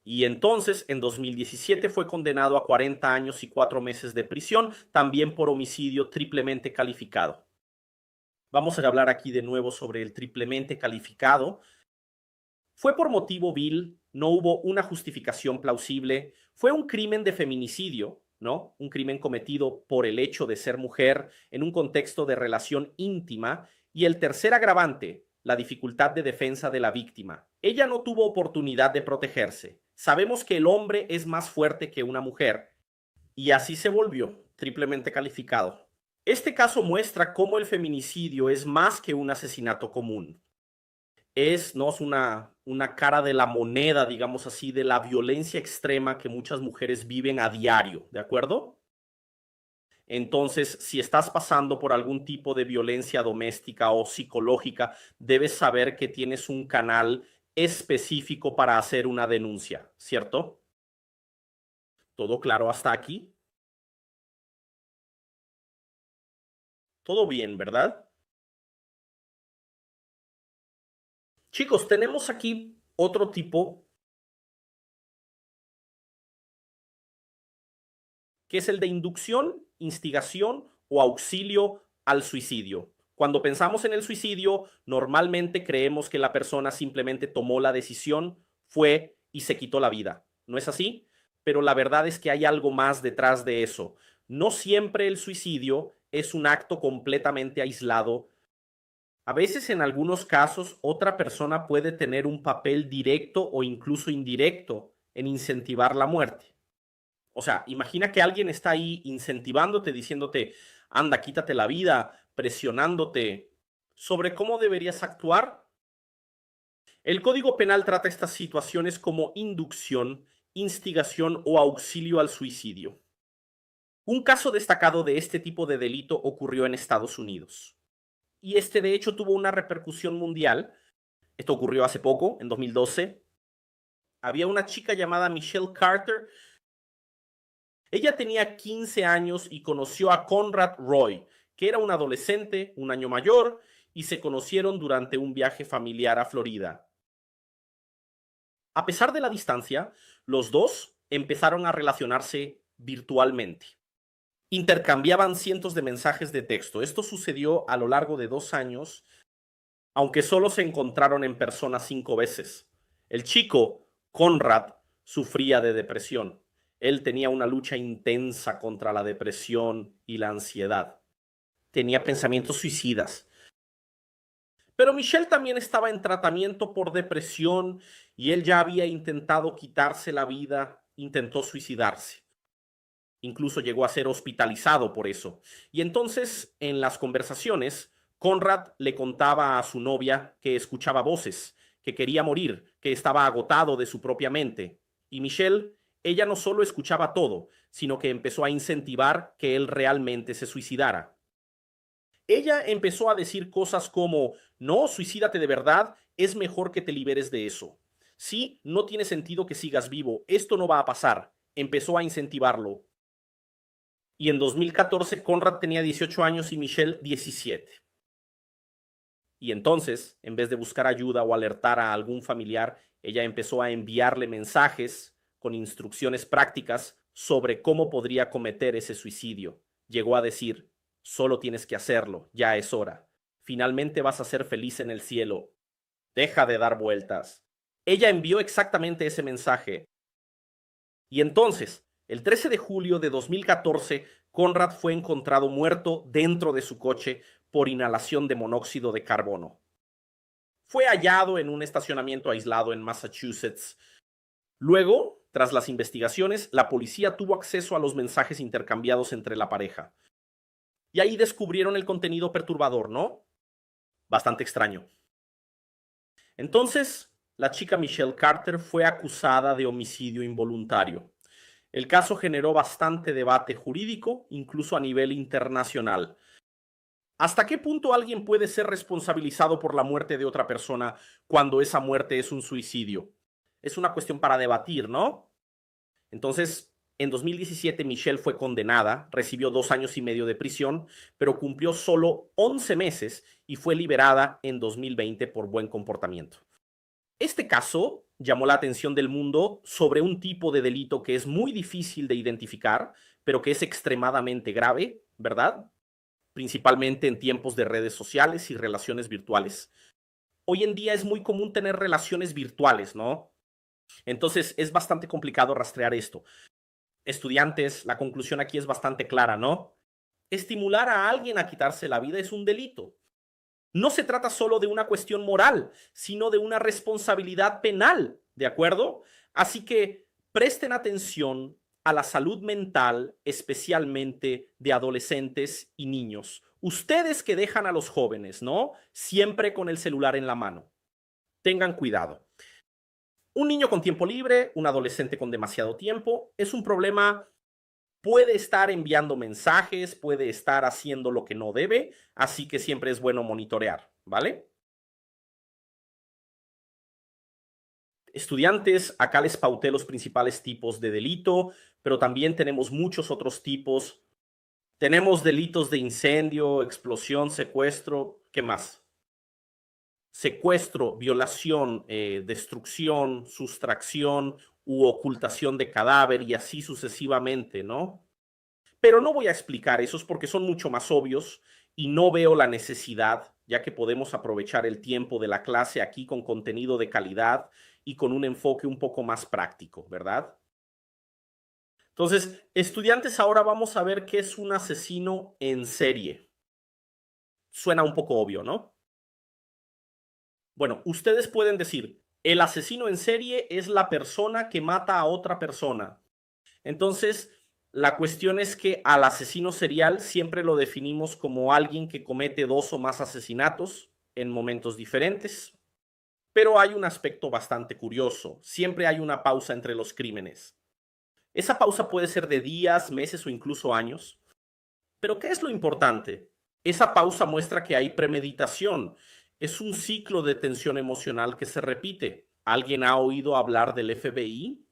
Y entonces, en 2017, fue condenado a 40 años y 4 meses de prisión, también por homicidio triplemente calificado. Vamos a hablar aquí de nuevo sobre el triplemente calificado. Fue por motivo vil, no hubo una justificación plausible, fue un crimen de feminicidio, ¿no? Un crimen cometido por el hecho de ser mujer en un contexto de relación íntima. Y el tercer agravante, la dificultad de defensa de la víctima. Ella no tuvo oportunidad de protegerse. Sabemos que el hombre es más fuerte que una mujer y así se volvió triplemente calificado. Este caso muestra cómo el feminicidio es más que un asesinato común. ¿No? Es una cara de la moneda, digamos así, de la violencia extrema que muchas mujeres viven a diario, ¿de acuerdo? Entonces, si estás pasando por algún tipo de violencia doméstica o psicológica, debes saber que tienes un canal específico para hacer una denuncia, ¿cierto? ¿Todo claro hasta aquí? Todo bien, ¿verdad? Chicos, tenemos aquí otro tipo, que es el de inducción, instigación o auxilio al suicidio. Cuando pensamos en el suicidio, normalmente creemos que la persona simplemente tomó la decisión, fue y se quitó la vida. ¿No es así? Pero la verdad es que hay algo más detrás de eso. No siempre el suicidio es un acto completamente aislado. A veces, en algunos casos, otra persona puede tener un papel directo o incluso indirecto en incentivar la muerte. O sea, imagina que alguien está ahí incentivándote, diciéndote, anda, quítate la vida, presionándote sobre cómo deberías actuar. El Código Penal trata estas situaciones como inducción, instigación o auxilio al suicidio. Un caso destacado de este tipo de delito ocurrió en Estados Unidos. Y este de hecho tuvo una repercusión mundial. Esto ocurrió hace poco, en 2012. Había una chica llamada Michelle Carter. Ella tenía 15 años y conoció a Conrad Roy, que era un adolescente, un año mayor, y se conocieron durante un viaje familiar a Florida. A pesar de la distancia, los dos empezaron a relacionarse virtualmente. Intercambiaban cientos de mensajes de texto. Esto sucedió a lo largo de 2 años, aunque solo se encontraron en persona 5 veces. El chico, Conrad, sufría de depresión. Él tenía una lucha intensa contra la depresión y la ansiedad. Tenía pensamientos suicidas. Pero Michelle también estaba en tratamiento por depresión y él ya había intentado quitarse la vida, intentó suicidarse. Incluso llegó a ser hospitalizado por eso. Y entonces, en las conversaciones, Conrad le contaba a su novia que escuchaba voces, que quería morir, que estaba agotado de su propia mente. Y Michelle, ella no solo escuchaba todo, sino que empezó a incentivar que él realmente se suicidara. Ella empezó a decir cosas como, no, suicídate de verdad, es mejor que te liberes de eso. Sí, no tiene sentido que sigas vivo, esto no va a pasar. Empezó a incentivarlo. Y en 2014 Conrad tenía 18 años y Michelle 17. Y entonces, en vez de buscar ayuda o alertar a algún familiar, ella empezó a enviarle mensajes con instrucciones prácticas sobre cómo podría cometer ese suicidio. Llegó a decir, solo tienes que hacerlo, ya es hora. Finalmente vas a ser feliz en el cielo. Deja de dar vueltas. Ella envió exactamente ese mensaje. Y entonces, el 13 de julio de 2014, Conrad fue encontrado muerto dentro de su coche por inhalación de monóxido de carbono. Fue hallado en un estacionamiento aislado en Massachusetts. Luego, tras las investigaciones, la policía tuvo acceso a los mensajes intercambiados entre la pareja. Y ahí descubrieron el contenido perturbador, ¿no? Bastante extraño. Entonces, la chica Michelle Carter fue acusada de homicidio involuntario. El caso generó bastante debate jurídico, incluso a nivel internacional. ¿Hasta qué punto alguien puede ser responsabilizado por la muerte de otra persona cuando esa muerte es un suicidio? Es una cuestión para debatir, ¿no? Entonces, en 2017 Michelle fue condenada, recibió 2 años y medio de prisión, pero cumplió solo 11 meses y fue liberada en 2020 por buen comportamiento. Este caso llamó la atención del mundo sobre un tipo de delito que es muy difícil de identificar, pero que es extremadamente grave, ¿verdad? Principalmente en tiempos de redes sociales y relaciones virtuales. Hoy en día es muy común tener relaciones virtuales, ¿no? Entonces es bastante complicado rastrear esto. Estudiantes, la conclusión aquí es bastante clara, ¿no? Estimular a alguien a quitarse la vida es un delito. No se trata solo de una cuestión moral, sino de una responsabilidad penal, ¿de acuerdo? Así que presten atención a la salud mental, especialmente de adolescentes y niños. Ustedes que dejan a los jóvenes, ¿no? Siempre con el celular en la mano. Tengan cuidado. Un niño con tiempo libre, un adolescente con demasiado tiempo, es un problema. Puede estar enviando mensajes, puede estar haciendo lo que no debe, así que siempre es bueno monitorear, ¿vale? Estudiantes, acá les pauté los principales tipos de delito, pero también tenemos muchos otros tipos. Tenemos delitos de incendio, explosión, secuestro, ¿qué más? Secuestro, violación, destrucción, sustracción u ocultación de cadáver y así sucesivamente, ¿no? Pero no voy a explicar esos porque son mucho más obvios y no veo la necesidad, ya que podemos aprovechar el tiempo de la clase aquí con contenido de calidad y con un enfoque un poco más práctico, ¿verdad? Entonces, estudiantes, ahora vamos a ver qué es un asesino en serie. Suena un poco obvio, ¿no? Bueno, ustedes pueden decir, el asesino en serie es la persona que mata a otra persona. Entonces, la cuestión es que al asesino serial siempre lo definimos como alguien que comete 2 o más asesinatos en momentos diferentes, pero hay un aspecto bastante curioso. Siempre hay una pausa entre los crímenes. Esa pausa puede ser de días, meses o incluso años. Pero ¿qué es lo importante? Esa pausa muestra que hay premeditación. Es un ciclo de tensión emocional que se repite. ¿Alguien ha oído hablar del FBI?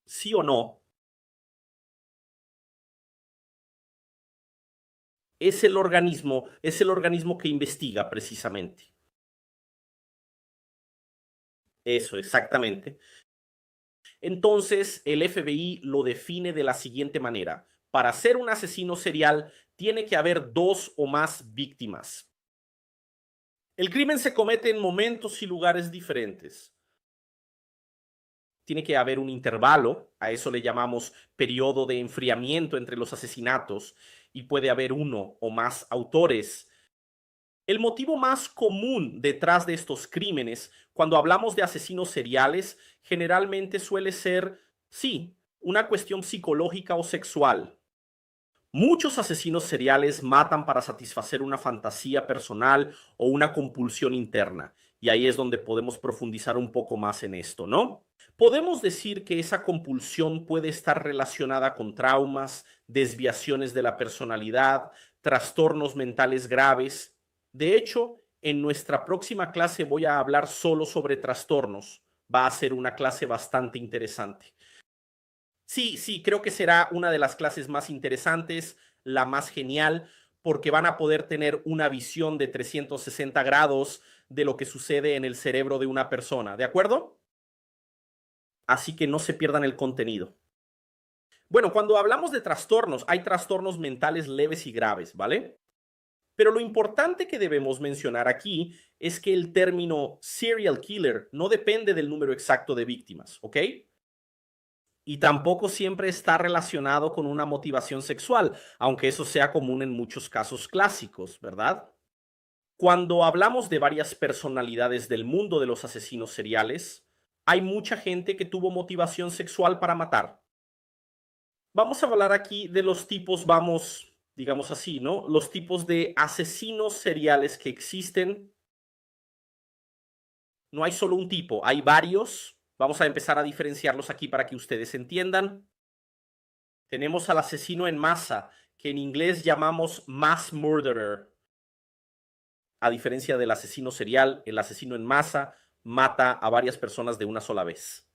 ¿Sí o no? es el organismo que investiga precisamente. Eso, exactamente. Entonces, el FBI lo define de la siguiente manera. Para ser un asesino serial, tiene que haber dos o más víctimas. El crimen se comete en momentos y lugares diferentes. Tiene que haber un intervalo, a eso le llamamos periodo de enfriamiento entre los asesinatos, y puede haber uno o más autores. El motivo más común detrás de estos crímenes, cuando hablamos de asesinos seriales, generalmente suele ser, sí, una cuestión psicológica o sexual. Muchos asesinos seriales matan para satisfacer una fantasía personal o una compulsión interna, y ahí es donde podemos profundizar un poco más en esto, ¿no? Podemos decir que esa compulsión puede estar relacionada con traumas, desviaciones de la personalidad, trastornos mentales graves. De hecho, en nuestra próxima clase voy a hablar solo sobre trastornos. Va a ser una clase bastante interesante. Sí, sí, creo que será una de las clases más interesantes, la más genial, porque van a poder tener una visión de 360 grados de lo que sucede en el cerebro de una persona, ¿de acuerdo? Así que no se pierdan el contenido. Bueno, cuando hablamos de trastornos, hay trastornos mentales leves y graves, ¿vale? Pero lo importante que debemos mencionar aquí es que el término serial killer no depende del número exacto de víctimas, ¿ok? Y tampoco siempre está relacionado con una motivación sexual, aunque eso sea común en muchos casos clásicos, ¿verdad? Cuando hablamos de varias personalidades del mundo de los asesinos seriales, hay mucha gente que tuvo motivación sexual para matar. Vamos a hablar aquí de los tipos, vamos, digamos así, ¿no? Los tipos de asesinos seriales que existen. No hay solo un tipo, hay varios. Vamos a empezar a diferenciarlos aquí para que ustedes entiendan. Tenemos al asesino en masa, que en inglés llamamos mass murderer. A diferencia del asesino serial, el asesino en masa mata a varias personas de una sola vez.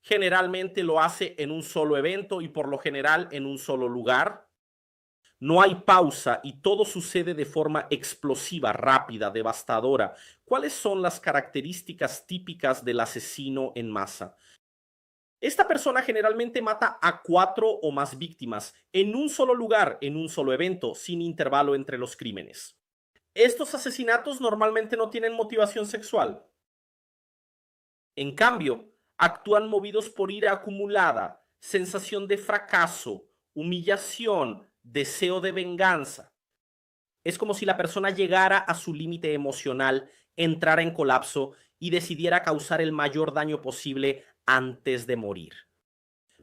Generalmente lo hace en un solo evento y por lo general en un solo lugar. No hay pausa y todo sucede de forma explosiva, rápida, devastadora. ¿Cuáles son las características típicas del asesino en masa? Esta persona generalmente mata a 4 o más víctimas en un solo lugar, en un solo evento, sin intervalo entre los crímenes. Estos asesinatos normalmente no tienen motivación sexual. En cambio, actúan movidos por ira acumulada, sensación de fracaso, humillación, deseo de venganza. Es como si la persona llegara a su límite emocional, entrara en colapso y decidiera causar el mayor daño posible antes de morir.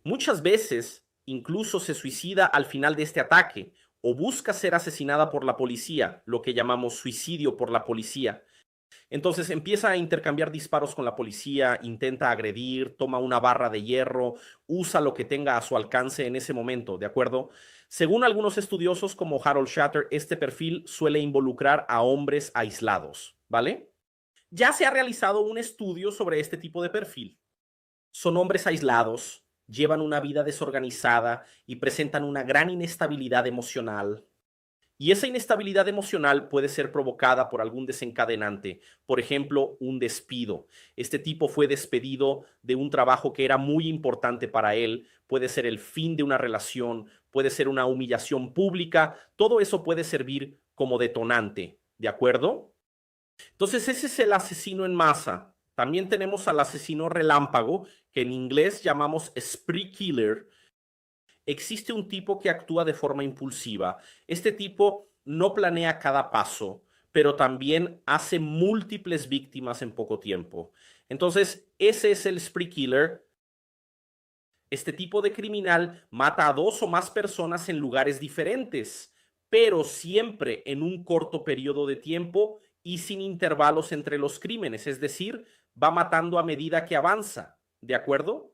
Muchas veces incluso se suicida al final de este ataque o busca ser asesinada por la policía, lo que llamamos suicidio por la policía. Entonces empieza a intercambiar disparos con la policía, intenta agredir, toma una barra de hierro, usa lo que tenga a su alcance en ese momento, ¿de acuerdo? Según algunos estudiosos como Harold Shatter, este perfil suele involucrar a hombres aislados, ¿vale? Ya se ha realizado un estudio sobre este tipo de perfil. Son hombres aislados, llevan una vida desorganizada y presentan una gran inestabilidad emocional. Y esa inestabilidad emocional puede ser provocada por algún desencadenante, por ejemplo, un despido. Este tipo fue despedido de un trabajo que era muy importante para él, puede ser el fin de una relación, puede ser una humillación pública, todo eso puede servir como detonante, ¿de acuerdo? Entonces ese es el asesino en masa. También tenemos al asesino relámpago, que en inglés llamamos spree killer. Existe un tipo que actúa de forma impulsiva. Este tipo no planea cada paso, pero también hace múltiples víctimas en poco tiempo. Entonces, ese es el spree killer. Este tipo de criminal mata a dos o más personas en lugares diferentes, pero siempre en un corto periodo de tiempo y sin intervalos entre los crímenes, es decir, va matando a medida que avanza, ¿de acuerdo?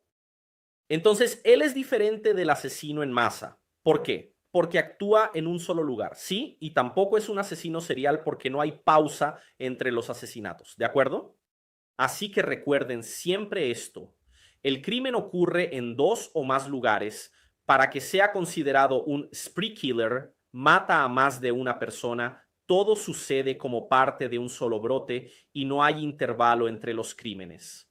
Entonces, él es diferente del asesino en masa. ¿Por qué? Porque actúa en un solo lugar, sí, y tampoco es un asesino serial porque no hay pausa entre los asesinatos, ¿de acuerdo? Así que recuerden siempre esto. El crimen ocurre en dos o más lugares para que sea considerado un spree killer. mata a más de una persona, todo sucede como parte de un solo brote y no hay intervalo entre los crímenes.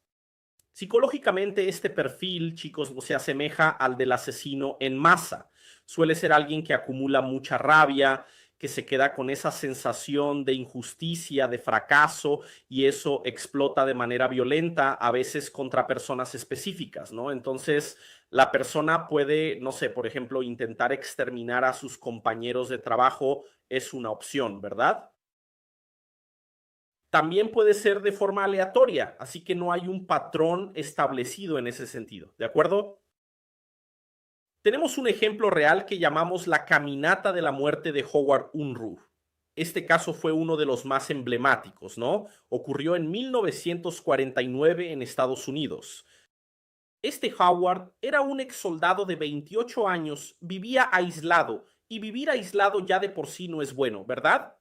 Psicológicamente, este perfil, chicos, se asemeja al del asesino en masa. Suele ser alguien que acumula mucha rabia, que se queda con esa sensación de injusticia, de fracaso, y eso explota de manera violenta, a veces contra personas específicas, ¿no? Entonces, la persona puede, no sé, por ejemplo, intentar exterminar a sus compañeros de trabajo, es una opción, ¿verdad? También puede ser de forma aleatoria, así que no hay un patrón establecido en ese sentido, ¿de acuerdo? Tenemos un ejemplo real que llamamos la caminata de la muerte de Howard Unruh. Este caso fue uno de los más emblemáticos, ¿no? Ocurrió en 1949 en Estados Unidos. Este Howard era un ex soldado de 28 años, vivía aislado, y vivir aislado ya de por sí no es bueno, ¿verdad?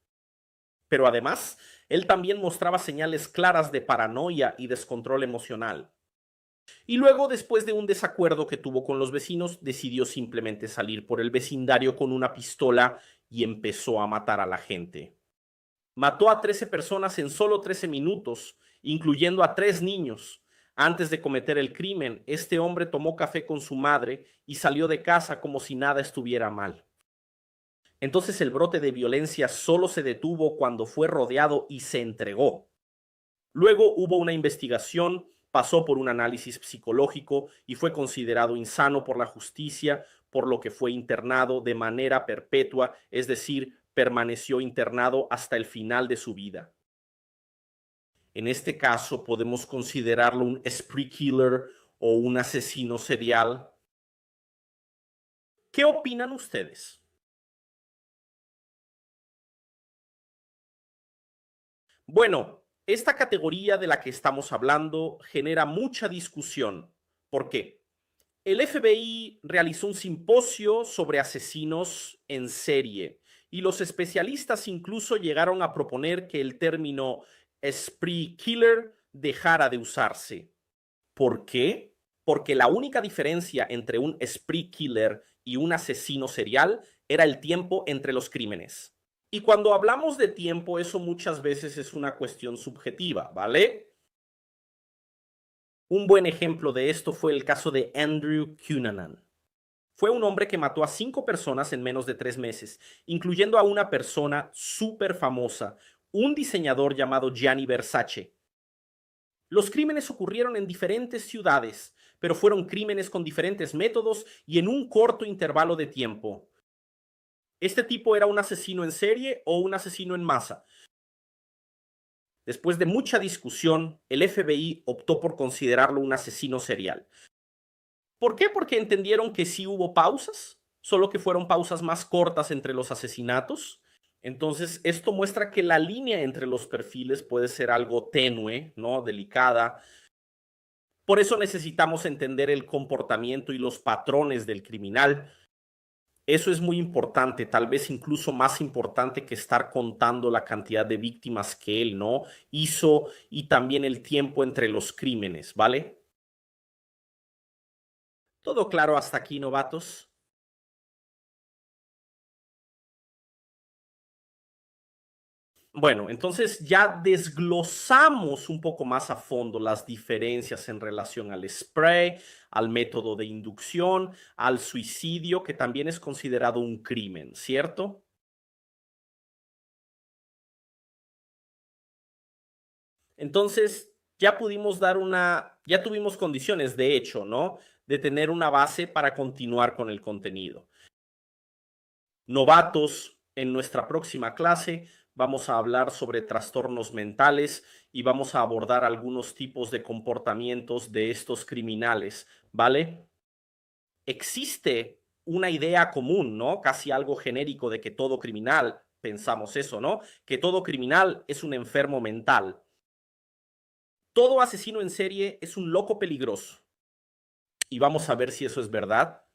Pero además, él también mostraba señales claras de paranoia y descontrol emocional. Y luego, después de un desacuerdo que tuvo con los vecinos, decidió simplemente salir por el vecindario con una pistola y empezó a matar a la gente. Mató a 13 personas en solo 13 minutos, incluyendo a 3 niños. Antes de cometer el crimen, este hombre tomó café con su madre y salió de casa como si nada estuviera mal. Entonces el brote de violencia solo se detuvo cuando fue rodeado y se entregó. Luego hubo una investigación, pasó por un análisis psicológico y fue considerado insano por la justicia, por lo que fue internado de manera perpetua, es decir, permaneció internado hasta el final de su vida. En este caso podemos considerarlo un spree killer o un asesino serial. ¿Qué opinan ustedes? Bueno, esta categoría de la que estamos hablando genera mucha discusión. ¿Por qué? El FBI realizó un simposio sobre asesinos en serie y los especialistas incluso llegaron a proponer que el término spree killer dejara de usarse. ¿Por qué? Porque la única diferencia entre un spree killer y un asesino serial era el tiempo entre los crímenes. Y cuando hablamos de tiempo, eso muchas veces es una cuestión subjetiva, ¿vale? Un buen ejemplo de esto fue el caso de Andrew Cunanan. Fue un hombre que mató a 5 personas en menos de 3 meses, incluyendo a una persona súper famosa, un diseñador llamado Gianni Versace. Los crímenes ocurrieron en diferentes ciudades, pero fueron crímenes con diferentes métodos y en un corto intervalo de tiempo. ¿Este tipo era un asesino en serie o un asesino en masa? Después de mucha discusión, el FBI optó por considerarlo un asesino serial. ¿Por qué? Porque entendieron que sí hubo pausas, solo que fueron pausas más cortas entre los asesinatos. Entonces, esto muestra que la línea entre los perfiles puede ser algo tenue, ¿no? Delicada. Por eso necesitamos entender el comportamiento y los patrones del criminal. Eso es muy importante, tal vez incluso más importante que estar contando la cantidad de víctimas que él, ¿no? hizo y también el tiempo entre los crímenes, ¿vale? ¿Todo claro hasta aquí, novatos? Bueno, entonces ya desglosamos un poco más a fondo las diferencias en relación al spray, al método de inducción, al suicidio, que también es considerado un crimen, ¿cierto? Entonces, ya tuvimos condiciones, de hecho, ¿no? De tener una base para continuar con el contenido. Novatos, en nuestra próxima clase vamos a hablar sobre trastornos mentales y vamos a abordar algunos tipos de comportamientos de estos criminales, ¿vale? Existe una idea común, ¿no? Casi algo genérico de que todo criminal, pensamos eso, ¿no? Que todo criminal es un enfermo mental. Todo asesino en serie es un loco peligroso. Y vamos a ver si eso es verdad.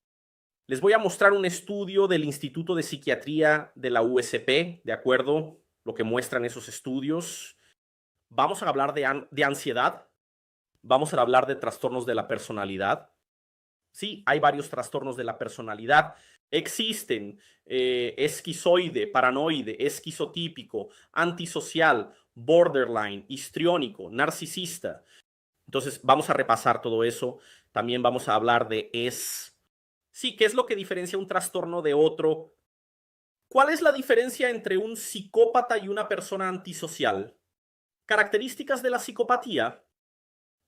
Les voy a mostrar un estudio del Instituto de Psiquiatría de la USP, ¿de acuerdo? Lo que muestran esos estudios. Vamos a hablar de ansiedad. Vamos a hablar de trastornos de la personalidad. Sí, hay varios trastornos de la personalidad. Existen esquizoide, paranoide, esquizotípico, antisocial, borderline, histriónico, narcisista. Entonces, vamos a repasar todo eso. También vamos a hablar de Sí, ¿qué es lo que diferencia un trastorno de otro? ¿Cuál es la diferencia entre un psicópata y una persona antisocial? Características de la psicopatía.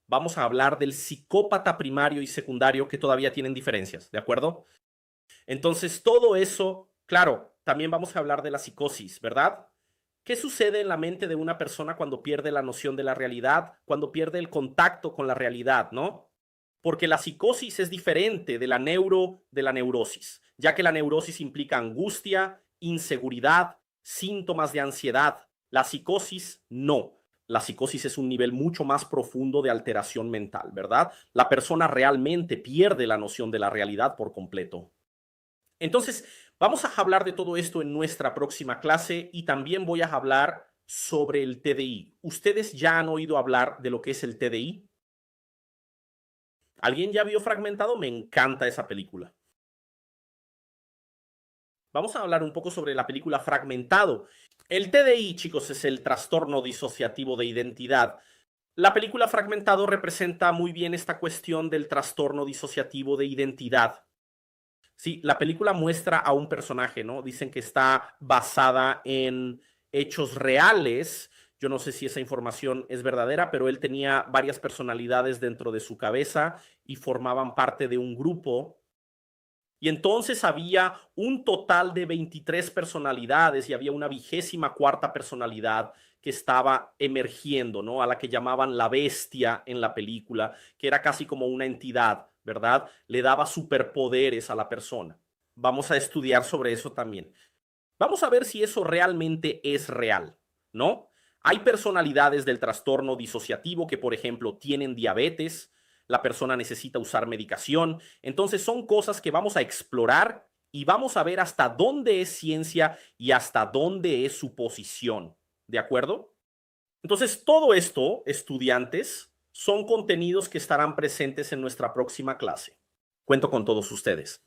Vamos a hablar del psicópata primario y secundario que todavía tienen diferencias, ¿de acuerdo? Entonces, todo eso, claro, también vamos a hablar de la psicosis, ¿verdad? ¿Qué sucede en la mente de una persona cuando pierde la noción de la realidad, cuando pierde el contacto con la realidad, ¿no? Porque la psicosis es diferente de la neurosis, ya que la neurosis implica angustia, inseguridad, síntomas de ansiedad. La psicosis no. La psicosis es un nivel mucho más profundo de alteración mental, ¿verdad? La persona realmente pierde la noción de la realidad por completo. Entonces, vamos a hablar de todo esto en nuestra próxima clase y también voy a hablar sobre el TDI. ¿Ustedes ya han oído hablar de lo que es el TDI? ¿Alguien ya vio Fragmentado? Me encanta esa película. Vamos a hablar un poco sobre la película Fragmentado. El TDI, chicos, es el trastorno disociativo de identidad. La película Fragmentado representa muy bien esta cuestión del trastorno disociativo de identidad. Sí, la película muestra a un personaje, ¿no? Dicen que está basada en hechos reales. Yo no sé si esa información es verdadera, pero él tenía varias personalidades dentro de su cabeza y formaban parte de un grupo. Y entonces había un total de 23 personalidades y había una 24ª personalidad que estaba emergiendo, ¿no? A la que llamaban la bestia en la película, que era casi como una entidad, ¿verdad? Le daba superpoderes a la persona. Vamos a estudiar sobre eso también. Vamos a ver si eso realmente es real, ¿no? Hay personalidades del trastorno disociativo que, por ejemplo, tienen diabetes, la persona necesita usar medicación. Entonces son cosas que vamos a explorar y vamos a ver hasta dónde es ciencia y hasta dónde es suposición. ¿De acuerdo? Entonces, todo esto, estudiantes, son contenidos que estarán presentes en nuestra próxima clase. Cuento con todos ustedes.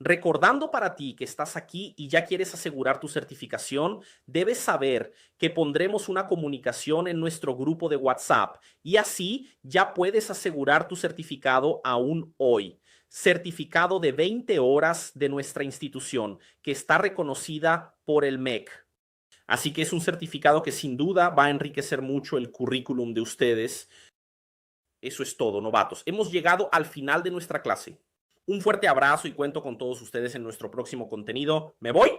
Recordando para ti que estás aquí y ya quieres asegurar tu certificación, debes saber que pondremos una comunicación en nuestro grupo de WhatsApp y así ya puedes asegurar tu certificado aún hoy. Certificado de 20 horas de nuestra institución que está reconocida por el MEC. Así que es un certificado que sin duda va a enriquecer mucho el currículum de ustedes. Eso es todo, novatos. Hemos llegado al final de nuestra clase. Un fuerte abrazo y cuento con todos ustedes en nuestro próximo contenido. Me voy.